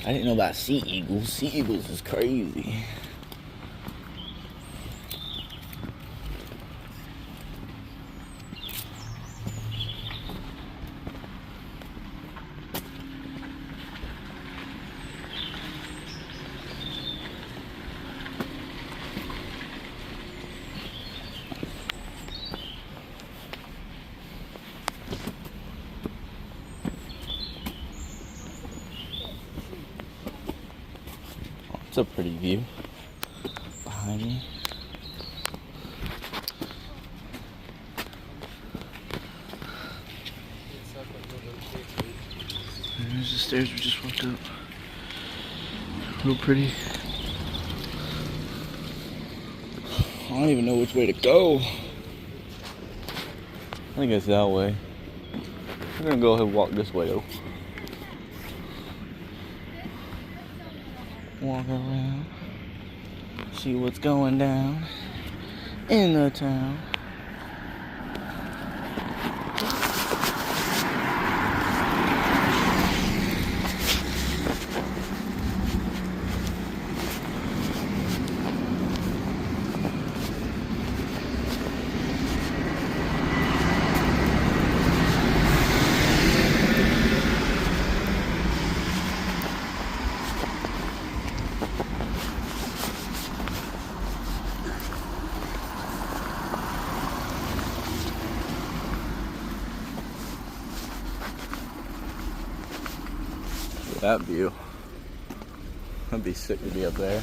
I didn't know about sea eagles. Sea eagles is crazy. It's a pretty view behind me. And there's the stairs we just walked up. Real pretty. I don't even know which way to go. I think it's that way. We're gonna go ahead and walk this way though. Walk around, see what's going down in the town. That view. That'd be sick to be up there.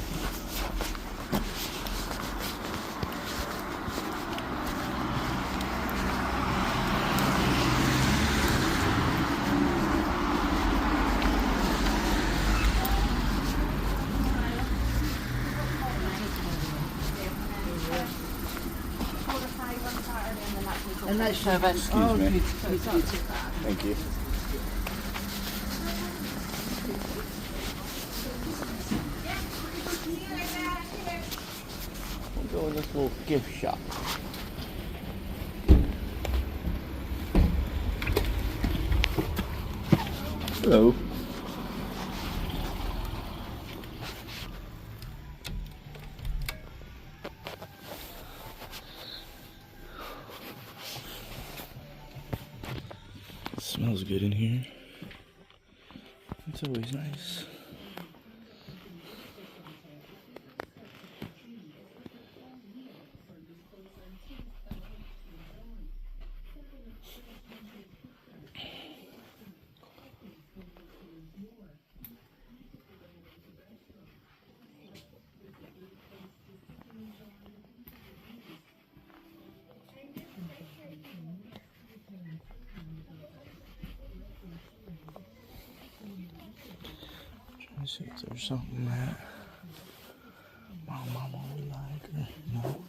And that's Excuse me. Thank you. We'll go in this little gift shop. Hello. It smells good in here. It's always nice. Let's see if there's something that my mama would like or no.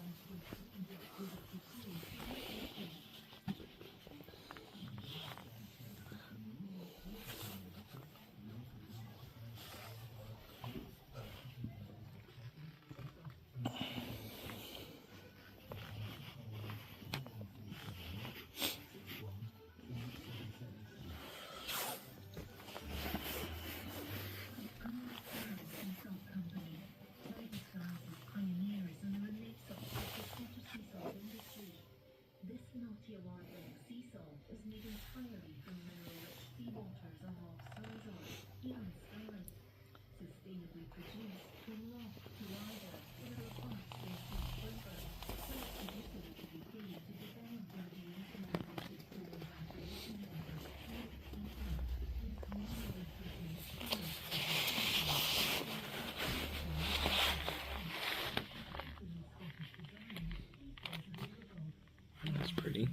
That's pretty.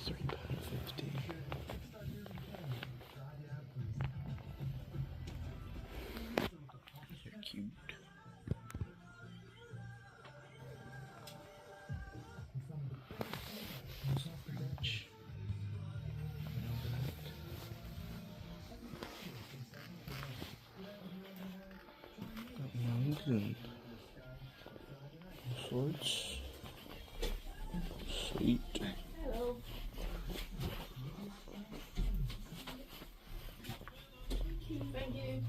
£3.50. They're cute. Rich. Got mugs and all sorts. Sweet. Hello. Thank you.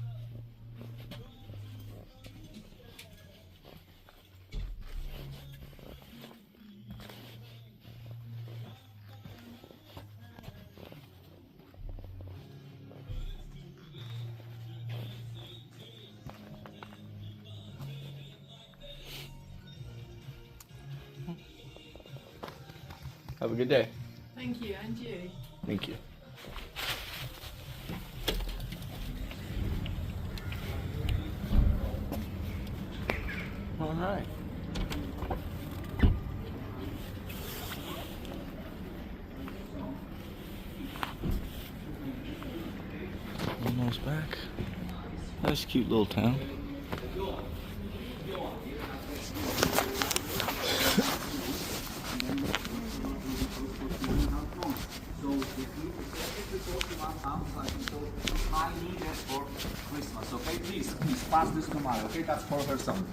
Have a good day. Thank you, and you. Thank you. All right. Almost back. That's a cute little town. I need it for Christmas, okay? Please pass this to Maya, okay? That's for her son.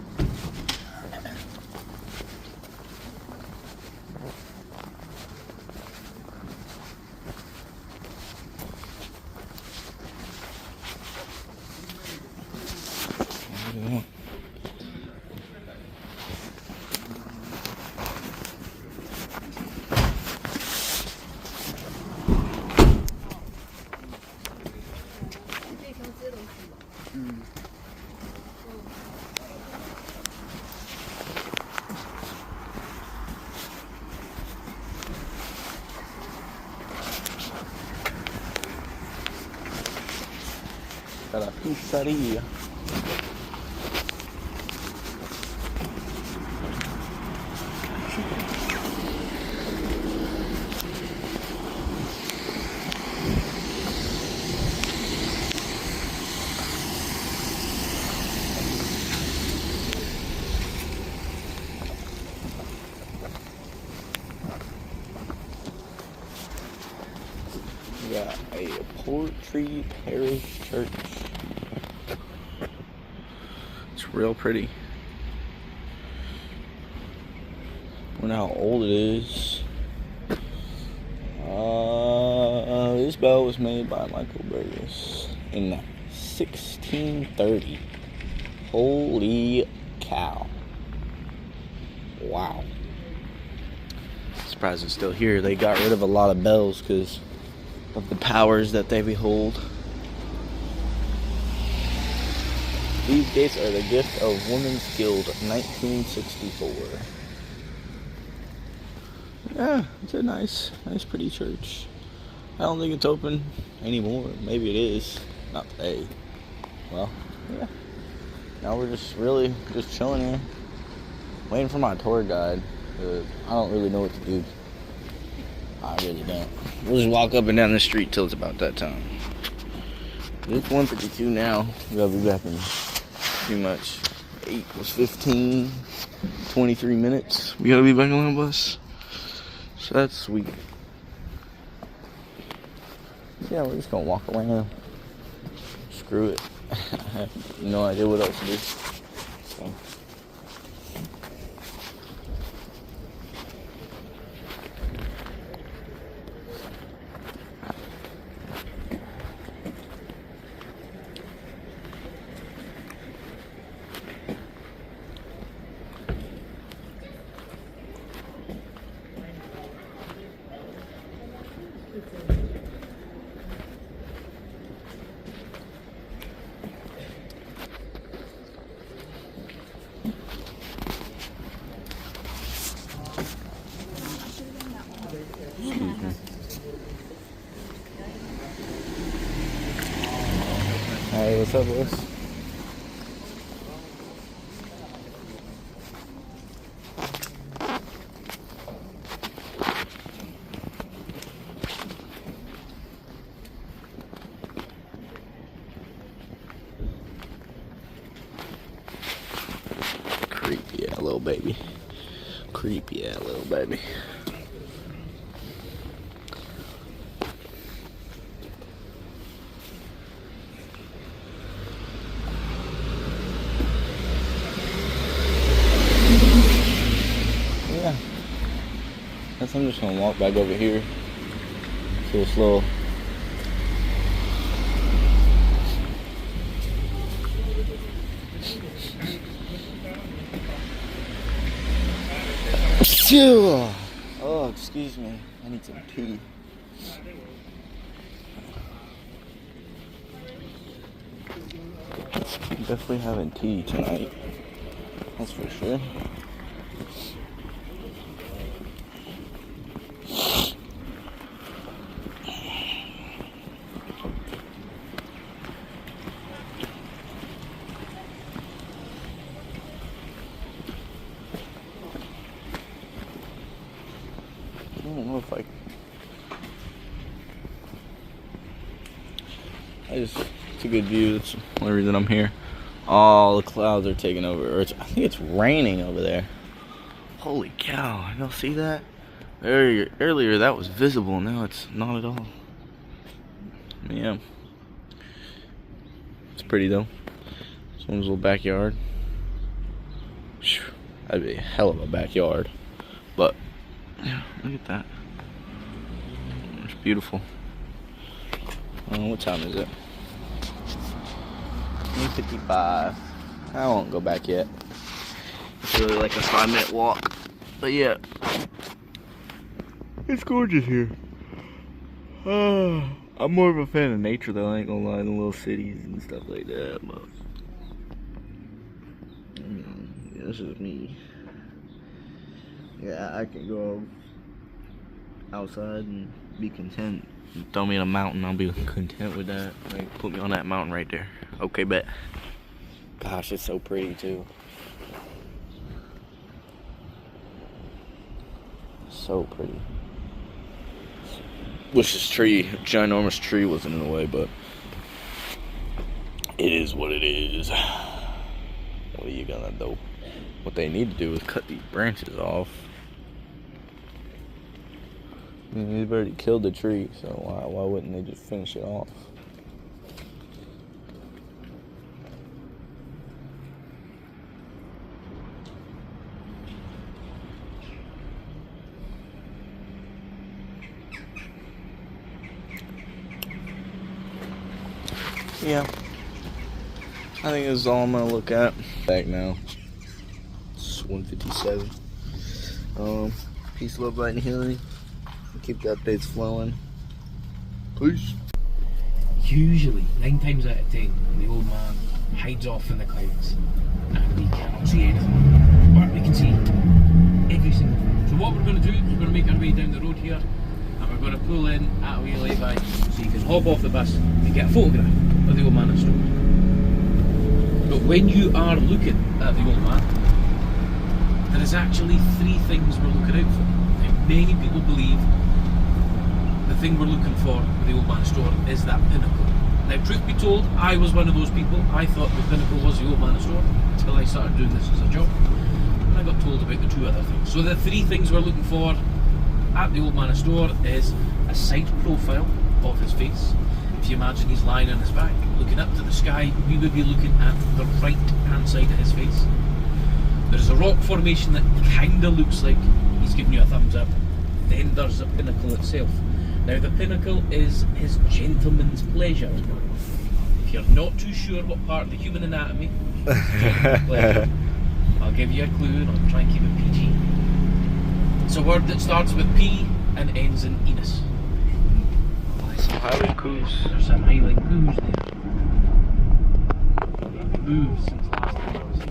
Got a pizzeria. We got a Portree Parish Church. It's real pretty. I wonder how old it is. This bell was made by Michael Burgess in 1630. Holy cow. Wow. Surprised it's still here. They got rid of a lot of bells because of the powers that they behold. These gates are the gift of Women's Guild, 1964. Yeah, it's a nice pretty church. I don't think it's open anymore. Maybe it is. Not today. Well, yeah. Now we're just chilling here. Waiting for my tour guide. I don't really know what to do. I really don't. We'll just walk up and down the street till it's about that time. It's 1:52 now. We gotta be back in pretty much 8 was 15, 23 minutes. We gotta be back on the bus. So that's sweet. Yeah, we're just gonna walk around. Screw it. I have no idea what else to do. So. Hey, what's up, boys? Creepy, yeah, little baby. Creepy, yeah, little baby. Yeah. Guess I'm just gonna walk back over here to this little oh, excuse me. I need some tea. I'm definitely having tea tonight. That's for sure. I don't know if it's a good view. That's the only reason I'm here. All the clouds are taking over. Or I think it's raining over there. Holy cow, y'all see that? Earlier that was visible, now it's not at all. Yeah. It's pretty though. Someone's little backyard. That'd be a hell of a backyard. But yeah, look at that. It's beautiful. What time is it? 8:55. I won't go back yet. It's really like a 5-minute walk. But yeah. It's gorgeous here. I'm more of a fan of nature though, I ain't gonna lie, than little cities and stuff like that, but yeah, this is me. Yeah, I can go outside and be content. Throw me in a mountain, I'll be content with that. Like, put me on that mountain right there. Okay, bet. Gosh, it's so pretty too. So pretty. Wish this ginormous tree wasn't in the way, but it is what it is. What are you gonna do? What they need to do is cut these branches off. I mean, they've already killed the tree, so why wouldn't they just finish it off? Yeah, I think this is all I'm gonna look at. Back now, it's 1:57. Peace, love, light, and healing. Keep the updates flowing. Peace. Usually, 9 times out of 10, the old man hides off in the clouds and we cannot see anything. But we can see every single thing. So what we're going to do is we're going to make our way down the road here and we're going to pull in at a wee lay-by so you can hop off the bus and get a photograph of the old man that's stopped. But when you are looking at the old man, there is actually 3 things we're looking out for. Now, many people believe the thing we're looking for with the old man store is that pinnacle. Now, truth be told, I was one of those people. I thought the pinnacle was the old man store until I started doing this as a job. And I got told about the 2 other things. So the 3 things we're looking for at the old man store is a side profile of his face. If you imagine he's lying on his back, looking up to the sky, we would be looking at the right hand side of his face. There's a rock formation that kinda looks like he's giving you a thumbs up. Then there's the pinnacle itself. Now the pinnacle is his gentleman's pleasure. If you're not too sure what part of the human anatomy is his gentleman's pleasure, I'll give you a clue and I'll try and keep it PG. It's a word that starts with P and ends in Enos. Some Highland coos. There's some Highland coos there. They've moved since last time I was here.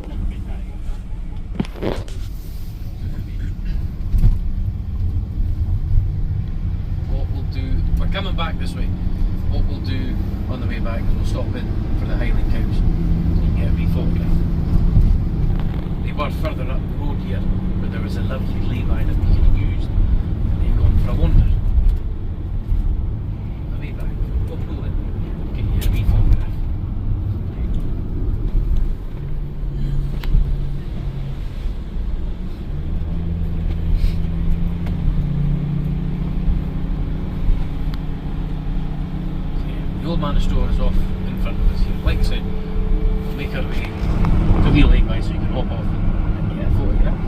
What we'll do, we're coming back this way. What we'll do on the way back is we'll stop in for the Highland cows so you can get a wee photograph. They were further up the road here, but there was a lovely lay-by that we could have used and they've gone for a wander. The way back, we'll pull in, get you a wee photograph. The old man store is off in front of us here. Like I said, we'll make our way to wheel lay-by so you can hop off and get a photograph.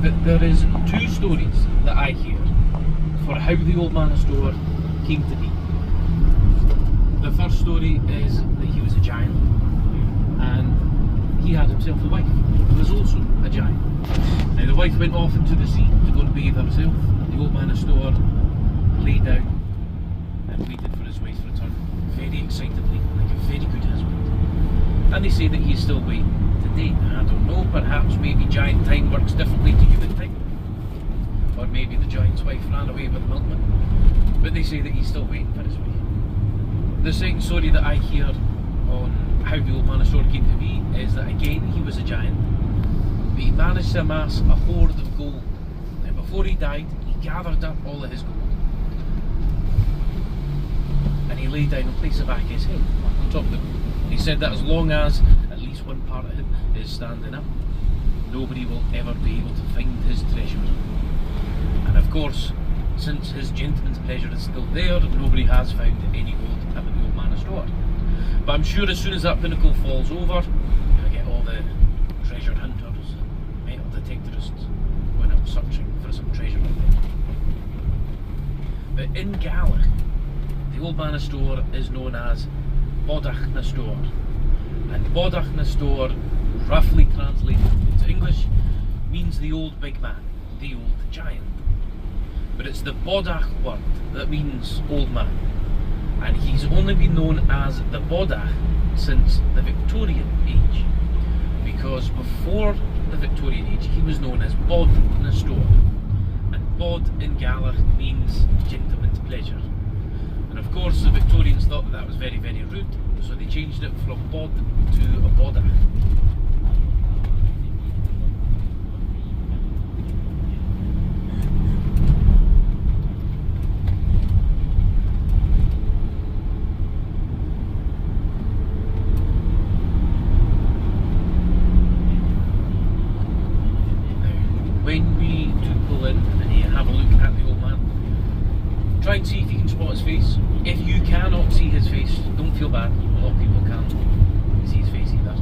But there is 2 stories that I hear for how the old man store came to be. The first story is that he was a giant and he had himself a wife who was also a giant. Now the wife went off into the sea to go and bathe herself. The old man store lay down and waited for his wife's return very excitedly, like a very good husband. And they say that he's still waiting today. I don't know, perhaps maybe giant time works differently to human time. Or maybe the giant's wife ran away with the milkman. But they say that he's still waiting for his wife. The second story that I hear on how the old man store came to be is that again he was a giant, but he managed to amass a hoard of gold. Now before he died, he gathered up all of his gold and he laid down and placed it back his head on top of the gold. He said that as long as at least one part of him is standing up, nobody will ever be able to find his treasure. And of course, since his gentleman's pleasure is still there, nobody has found any gold up at the old man store. But I'm sure as soon as that pinnacle falls over, you're going to get all the treasure hunters, metal detectorists going out searching for some treasure out there. But in Gaelic, the old man store is known as Bodach na Store. And Bodach na Store, roughly translated into English, means the old big man, the old giant. But it's the Bodach word that means old man. And he's only been known as the Bodach since the Victorian age. Because before the Victorian age, he was known as Bod na Store. And Bod in Gaelic means gentleman's pleasure. And of course the Victorians thought that was very, very rude, so they changed it from Bod to a Bodach. When we do pull in and you have a look at the old man, try and see if you can spot his face. If you cannot see his face, don't feel bad. A lot of people can't see his face either.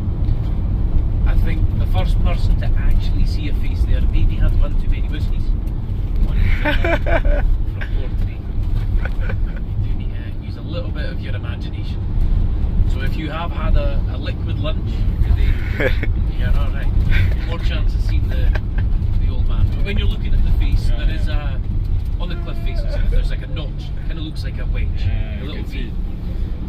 I think the first person to actually see a face there maybe had one too many whiskies. One from Portree. You do need to use a little bit of your imagination. So if you have had a liquid lunch today, you You're alright. More chance of seeing the old man. But when you're looking at the face, there is a, on the cliff face, there's like a notch. It kind of looks like a wedge, a little V.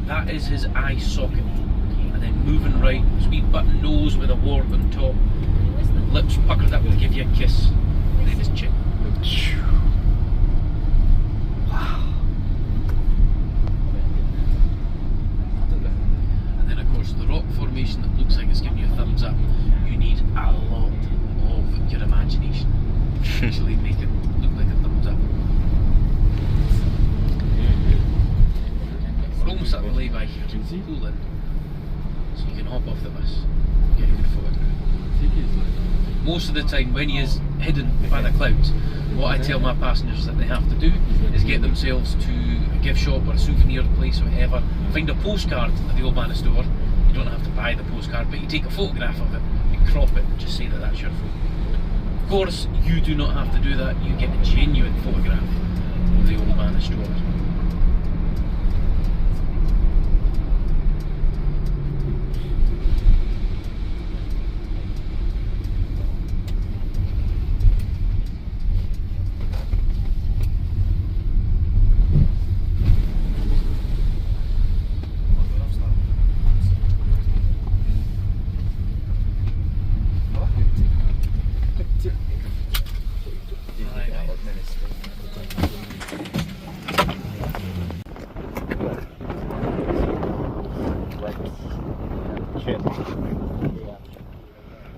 That is his eye socket. And then moving right, his wee button nose with a wart on top, lips puckered up to give you a kiss, and then his chin. Wow. And then of course the rock formation that looks like it's giving you a thumbs up, you need a lot of your imagination to actually make it look like a thumbs up. We're almost at the lay-by here, cool in, so you can hop off the bus, get a good photograph. Most of the time when he is hidden by the clouds, what I tell my passengers that they have to do is get themselves to a gift shop or a souvenir place or whatever, find a postcard at the Old Man store. You don't have to buy the postcard, but you take a photograph of it and crop it and just say that that's your photo. Of course, you do not have to do that, you get a genuine photograph of the Old Man store.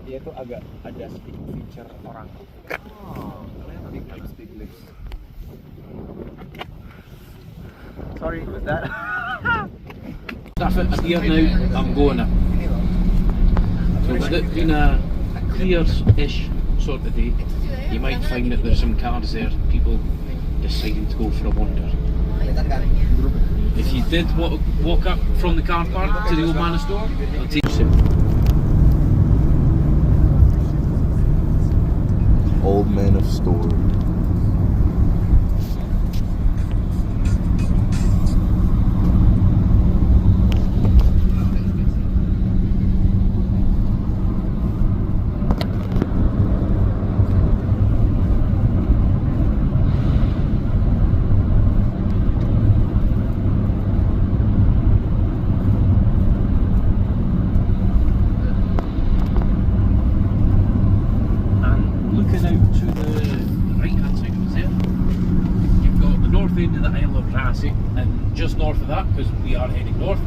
Dia tuh agak ada sedikit feature orang. Big lips. Sorry, was that? That's it, here now, I'm going up. So with it being a clear-ish sort of day, you might find that there's some cars there, people deciding to go for a wander. If you did walk up from the car park to the Old Man store, it'll take you. Old Man of Store. And just north of that, because we are heading north,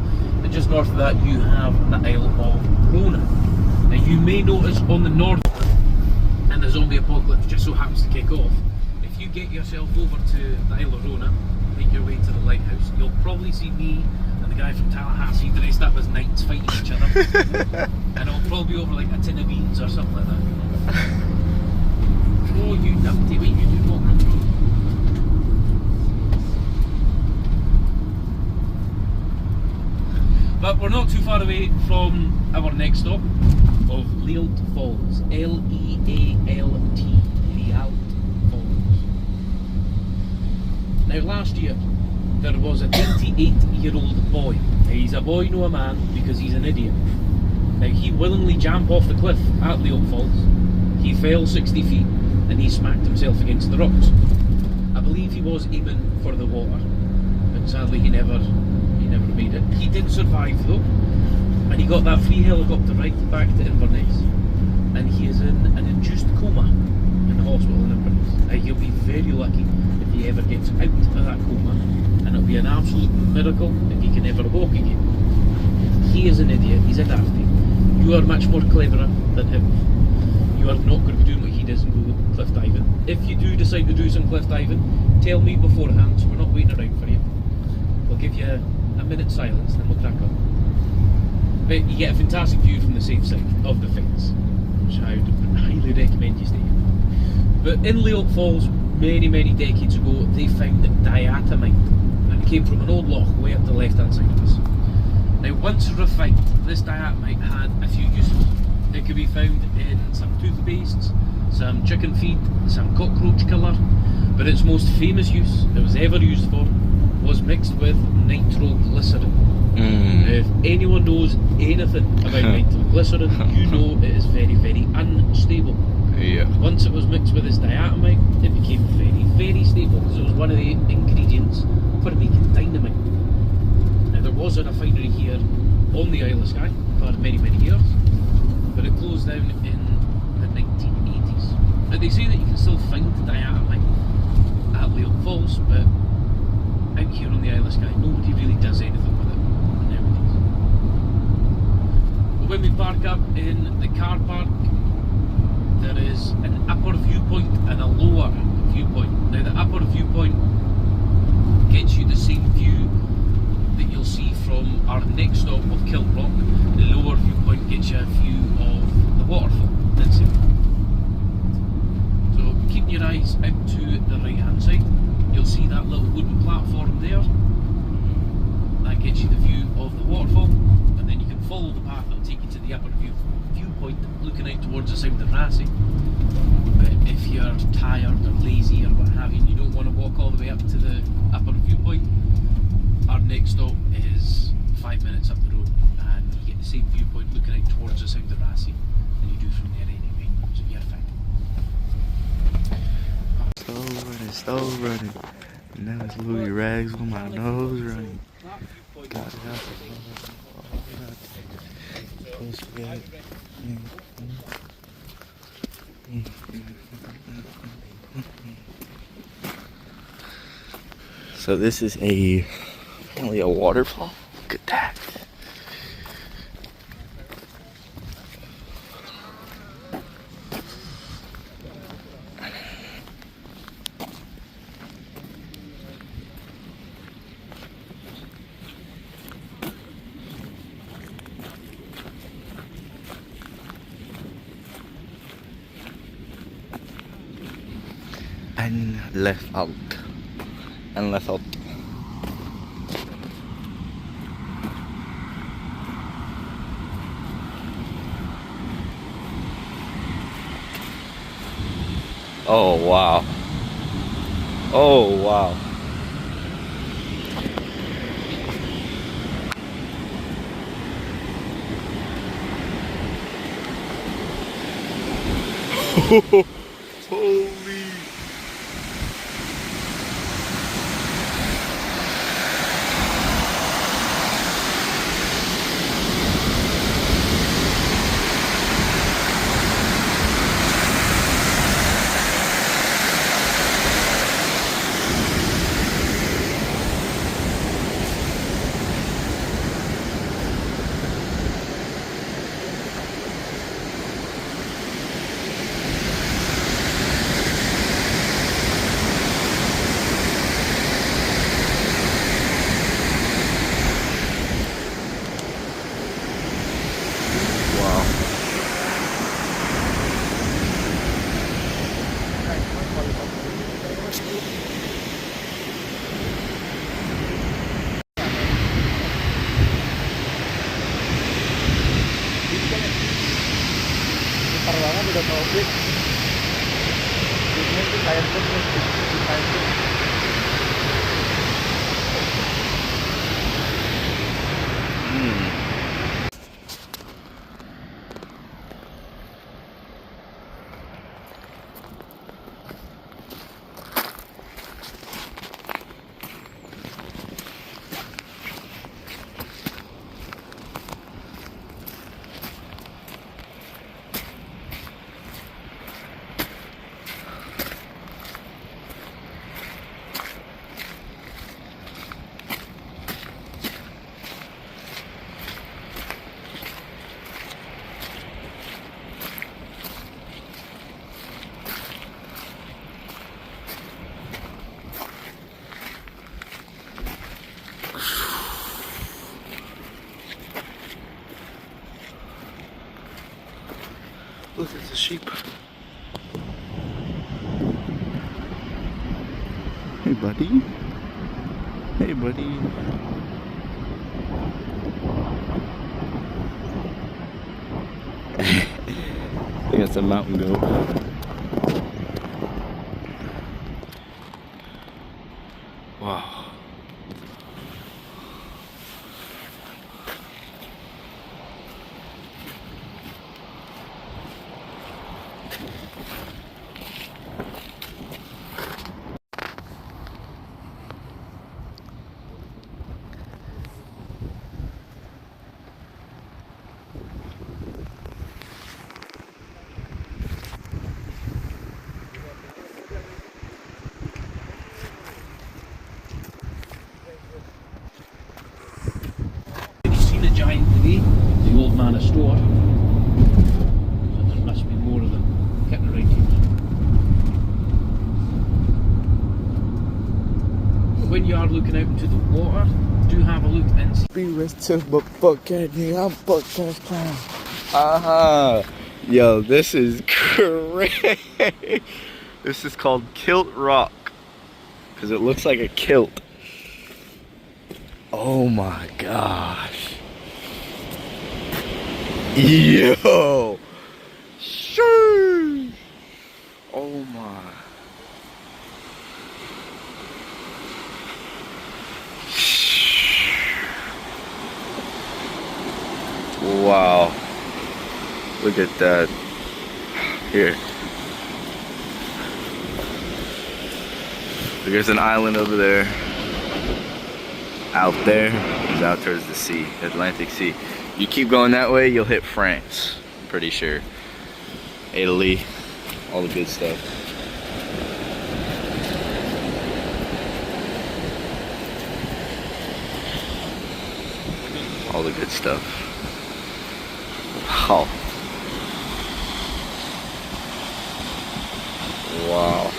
and just north of that you have the Isle of Rona. Now you may notice on the north, and the zombie apocalypse just so happens to kick off, if you get yourself over to the Isle of Rona, make your way to the lighthouse, you'll probably see me and the guy from Tallahassee dressed up as knights fighting each other. And it'll probably be over like a tin of beans or something like that. Oh, you numpty, what are you doing walking on the road? But we're not too far away from our next stop of Lealt Falls. L-E-A-L-T. Lealt Falls. Now last year there was a 28-year-old boy. Now he's a boy, no a man, because he's an idiot. Now he willingly jumped off the cliff at Lealt Falls. He fell 60 feet and he smacked himself against the rocks. I believe he was aiming for the water, but sadly he never made it. He did survive though, and he got that free helicopter right back to Inverness, and he is in an induced coma in the hospital in Inverness. Now he'll be very lucky if he ever gets out of that coma, and it'll be an absolute miracle if he can ever walk again. He is an idiot, he's a dafty. You are much more cleverer than him. You are not going to be doing what he does and go cliff diving. If you do decide to do some cliff diving, tell me beforehand so we're not waiting around for you. We'll give you a minute's silence, then we'll crack on. But you get a fantastic view from the safe side of the fence, which I would highly recommend you stay. But in Lealt Falls, many decades ago, they found diatomite, and it came from an old loch way up the left-hand side of us. Now, once refined, this diatomite had a few uses. It could be found in some toothpastes, some chicken feed, some cockroach killer, but its most famous use it was ever used for was mixed with nitroglycerin, If anyone knows anything about nitroglycerin, you know it is very, very unstable. Yeah. Once it was mixed with this diatomite, it became very, very stable because it was one of the ingredients for making dynamite. Now there was a refinery here on the Isle of Skye for many, many years, but it closed down in the 1980s. But they say that you can still find diatomite at Leon Falls, but out here on the Isle of Skye, nobody really does anything with it nowadays. But when we park up in the car park, there is an upper viewpoint and a lower viewpoint. Now the upper viewpoint gets you the same view that you'll see from our next stop of Kilrock. The lower viewpoint gets you a view of the waterfall. That's it. So keep your eyes out to the right hand side. You'll see that little wooden platform there. That gets you the view of the waterfall, and then you can follow the path that'll take you to the upper viewpoint, looking out towards the Sound of Rassay. But if you're tired or lazy or what have you, and you don't want to walk all the way up to the upper viewpoint, our next stop is 5 minutes up the road, and you get the same viewpoint looking out towards the Sound of Rassay, and you do from there anyway, so you're fine. Slow running. Now it's Louis Rags on my nose running. Got it out. So this is apparently a waterfall. Look at that. And left out. Oh wow. Oh wow. Holy. Perwangan udah taufik. Ini tuh kayak terus Look at the sheep. Hey, buddy. Hey, buddy. I think that's a mountain goat. Wow. old man a store. So there must be more of them getting around here. When you are looking out into the water, do have a look and see. Be rest to but bucket, I'm bucket clown. Yo, this is great. This is called Kilt Rock because it looks like a kilt. Oh my gosh. Yo. Sheesh. Oh my. Wow. Look at that. Here. There's an island over there. Out there is out towards the sea, Atlantic Sea. You keep going that way, you'll hit France. I'm pretty sure. Italy, all the good stuff. All the good stuff. Wow. Wow.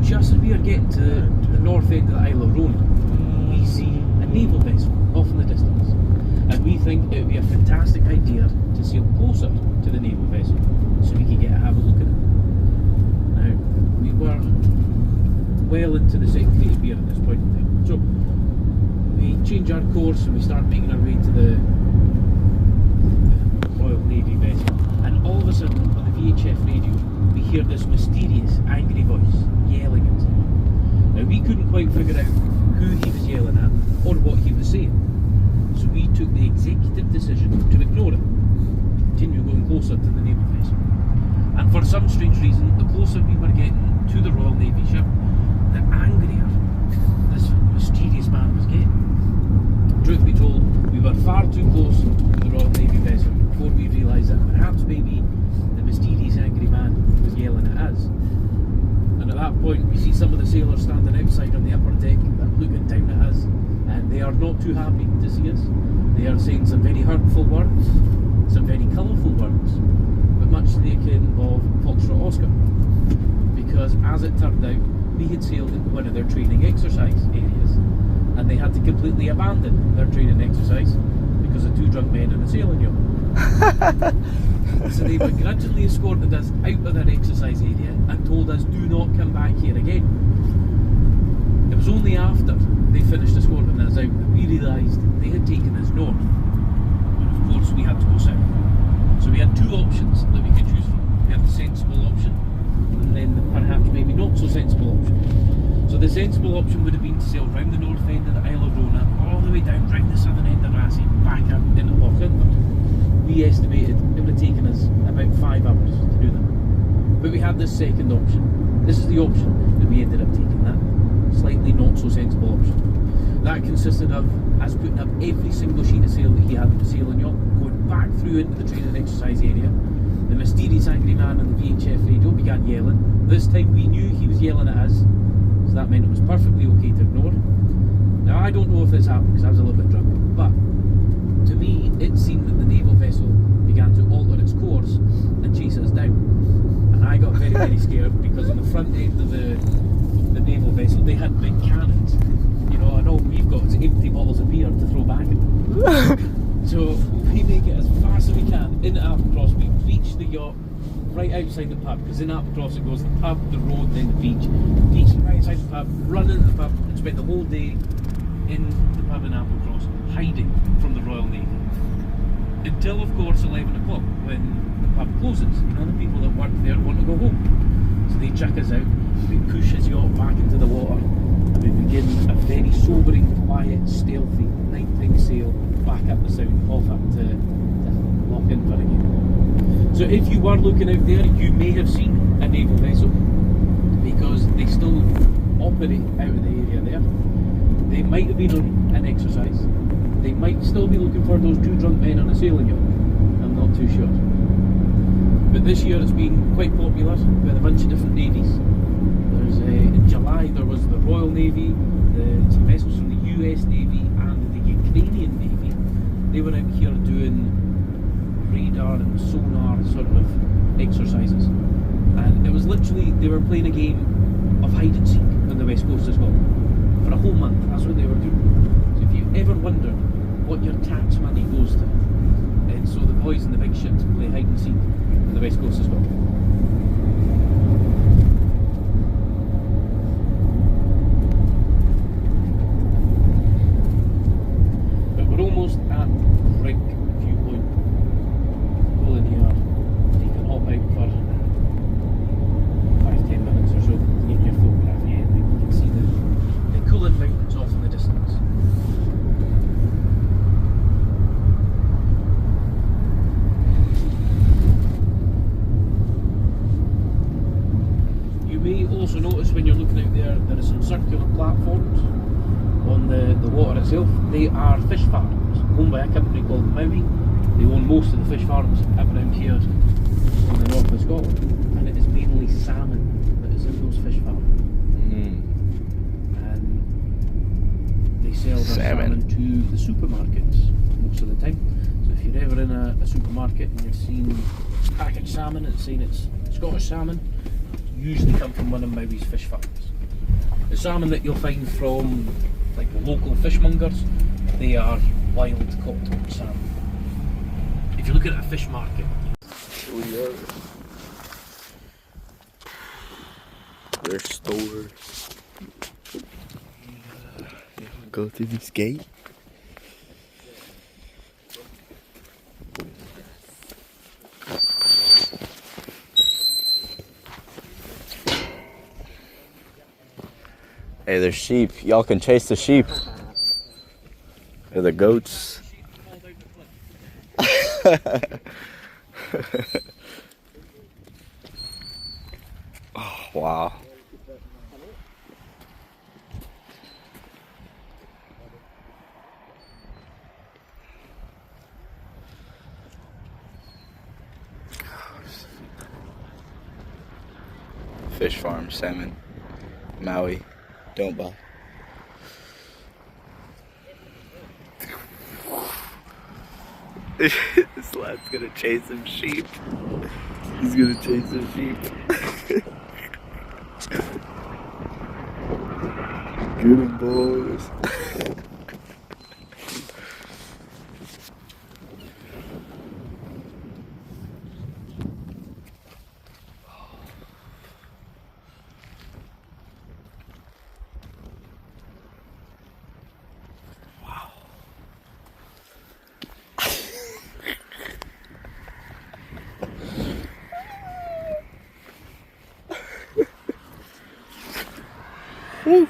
Just as we are getting to the north end of the Isle of Rona, we see a naval vessel off in the distance, and we think it would be a fantastic idea to sail closer to the naval vessel so we could have a look at it. Now, we were well into the second crate of beer at this point in time, so we change our course and we start making our way to the Royal Navy vessel, and all of a sudden on the VHF radio we hear this mysterious, angry voice yelling at us. Now we couldn't quite figure out who he was yelling at or what he was saying, so we took the executive decision to ignore it, continue going closer to the naval vessel. And for some strange reason, the closer we were getting to the Royal Navy ship, the angrier this mysterious man was getting. Truth be told, we were far too close to the Royal Navy vessel before we realised that perhaps maybe the mysterious angry man was yelling at us. And at that point we see some of the sailors standing outside on the upper deck looking down at us, and they are not too happy to see us. They are saying some very hurtful words, some very colourful words, but much to the akin of Foxtrot Oscar, because as it turned out we had sailed into one of their training exercise areas and they had to completely abandon their training exercise because of two drunk men in a sailing yacht. So they begrudgingly escorted us out of their exercise area and told us, do not come back here again. It was only after they finished escorting us out that we realised they had taken us north, and of course we had to go south. So we had two options that we could choose from. We had the sensible option and then the perhaps maybe not so sensible option. So the sensible option would have been to sail round the north end of the Isle of Rona, all the way down round the southern end of Rassie, back up into Loch Lomond. We estimated it would have taken us about 5 hours to do that. But we had this second option. This is the option that we ended up taking, that slightly not so sensible option. That consisted of us putting up every single sheet of sail that he had in the sailing yacht, going back through into the training exercise area. The mysterious angry man on the VHF radio began yelling. This time we knew he was yelling at us, so that meant it was perfectly okay to ignore. Now I don't know if this happened because I was a little bit drunk, but to me it seemed that the naval vessel began to alter its course and chase us down. And I got very, very scared because on the front end of the naval vessel they had big cannons, you know, and all we've got is empty bottles of beer to throw back at them. So we make it as fast as we can into Applecross. We reach the yacht, right outside the pub, because in Applecross it goes the pub, the road, then the beach. Beach right outside the pub, run into the pub, and spend the whole day in the pub in Applecross, hiding from the Royal Navy. Until, of course, 11 o'clock, when the pub closes, and all the people that work there want to go home. So they chuck us out, we push his yacht back into the water, and we begin a very sobering, quiet, stealthy nighttime sail back up the south, off up to Loch Invergate. So if you were looking out there, you may have seen a naval vessel, because they still operate out of the area there. They might have been on an exercise. They might still be looking for those two drunk men on a sailing yacht. I'm not too sure. But this year it's been quite popular with a bunch of different navies. There's in July there was the Royal Navy, some vessels from the US Navy and the Ukrainian Navy. They were out here doing radar and sonar sort of exercises. And it was literally, they were playing a game of hide and seek on the west coast as well. For a whole month, that's what they were doing. So if you ever wondered what your tax money goes to, and so the boys in the big ships play hide and seek on the west coast as well. But we're almost at Rig Viewpoint. Pull in here, you can hop out for 5-10 minutes or so, get your photograph. Yeah, you can see the cooling mountains off in the distance. You may also notice when you're looking out there, there are some circular platforms on the water itself. They are fish farms owned by a company called Maui. They own most of the fish farms up around here in the north of Scotland, and it is mainly salmon that is in those fish farms. They sell their salmon to the supermarkets most of the time. So if you're ever in a supermarket and you're seeing packaged salmon and it's saying it's Scottish salmon, usually come from one of Maui's fish farms. The salmon that you'll find from like local fishmongers, they are wild caught salmon. If you look at a fish market, their stores. Go through this gate. Hey, there's sheep. Y'all can chase the sheep. Or the goats. Oh, wow. Fish farm, salmon, Maui, don't buy. This lad's gonna chase some sheep. He's gonna chase some sheep. Get him, boys. Woo.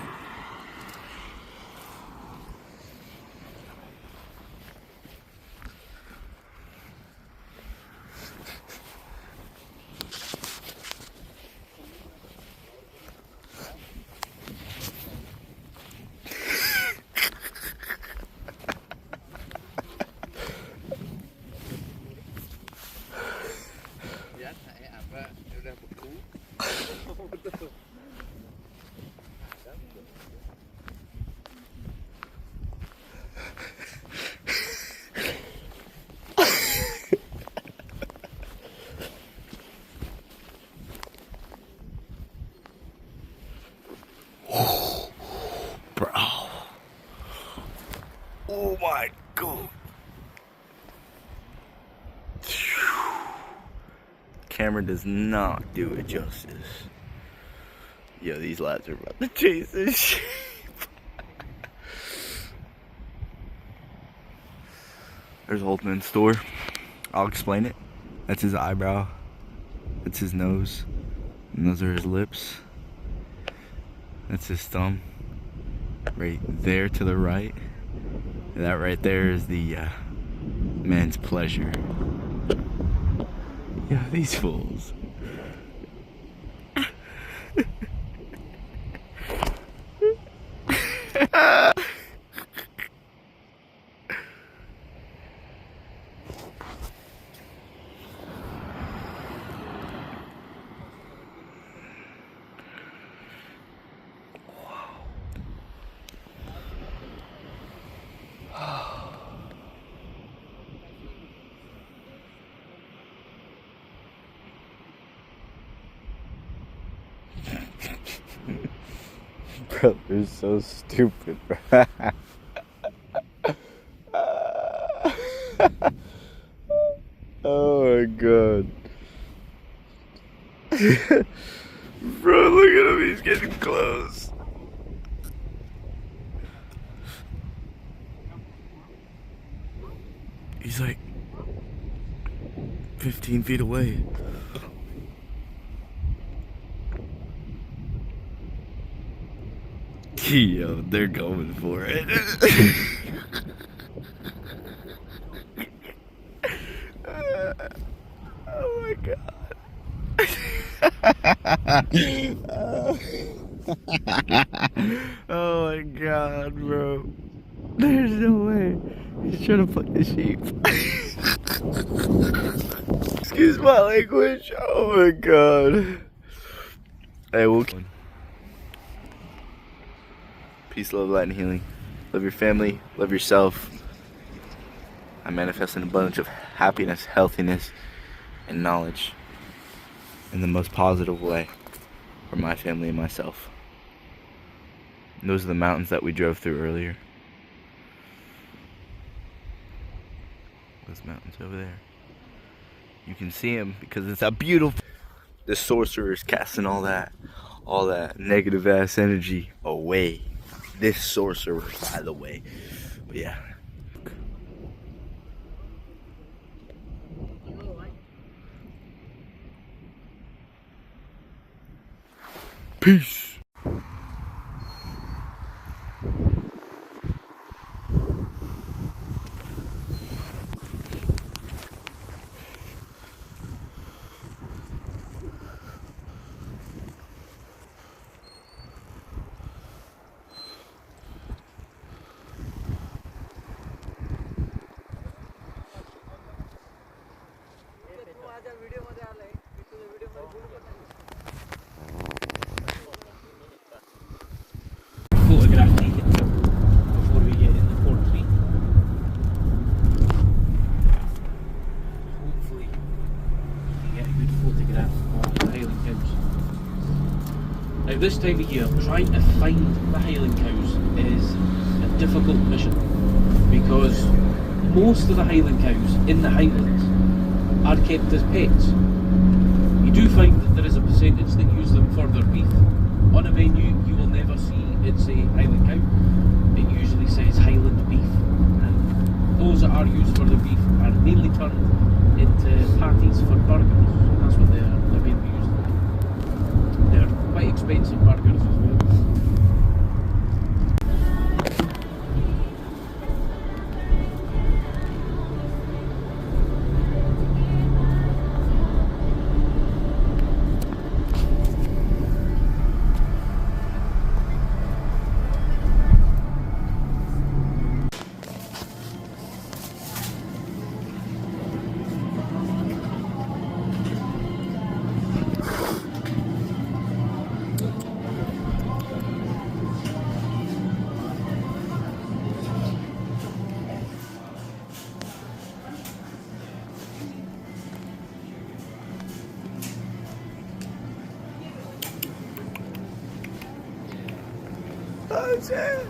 Bro. Oh my God. Camera camera does not do it justice. Yo, these lads are about to chase this sheep. There's Holtman's store. I'll explain it. That's his eyebrow. That's his nose. And those are his lips. That's his thumb. Right there to the right. And that right there is the man's pleasure. Yeah, these fools. Bro, they're so stupid, bro. Oh my god. Bro, look at him, he's getting close. He's like 15 feet away. Yo, they're going for it. Oh my god. Oh my god, bro. There's no way. He's trying to fuck the sheep. Excuse my language. Oh my god. Hey, we'll... Peace, love, light, and healing. Love your family. Love yourself. I manifest an abundance of happiness, healthiness, and knowledge in the most positive way for my family and myself. And those are the mountains that we drove through earlier. Those mountains over there. You can see them because it's a beautiful... The sorcerer is casting all that negative ass energy away. This sorcerer, by the way. But yeah. Peace. Photograph taken before we get in the portree. Hopefully we get a good photograph of the Highland cows. Now this time of year, trying to find the Highland cows is a difficult mission because most of the Highland cows in the Highlands are kept as pets. You do find that there is a percentage that use them for their beef. On a menu you will never see it say Highland cow. It usually says Highland beef, and those that are used for the beef are mainly turned into patties for burgers. That's what they're mainly used for. They're quite expensive burgers as well. Oh shit!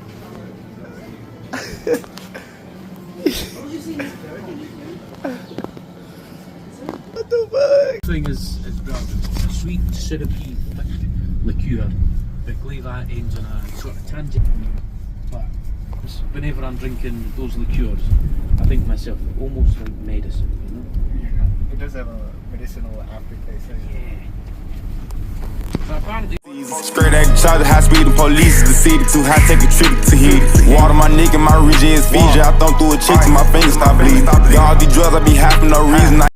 What the fuck? thing is brilliant. It's a sweet, syrupy, thick liqueur, but Gleva ends on a sort of tangent. But whenever I'm drinking those liqueurs, I think to myself, almost like medicine, you know? It does have a medicinal aftertaste. Yeah. So apparently. Straight at each other, high speed, the police is the city too high, take a trip to heat. Water my nigga, my ridge is Fiji. I thumb through a chick till my fingers stop bleeding. Got all these drugs, I be high for no reason.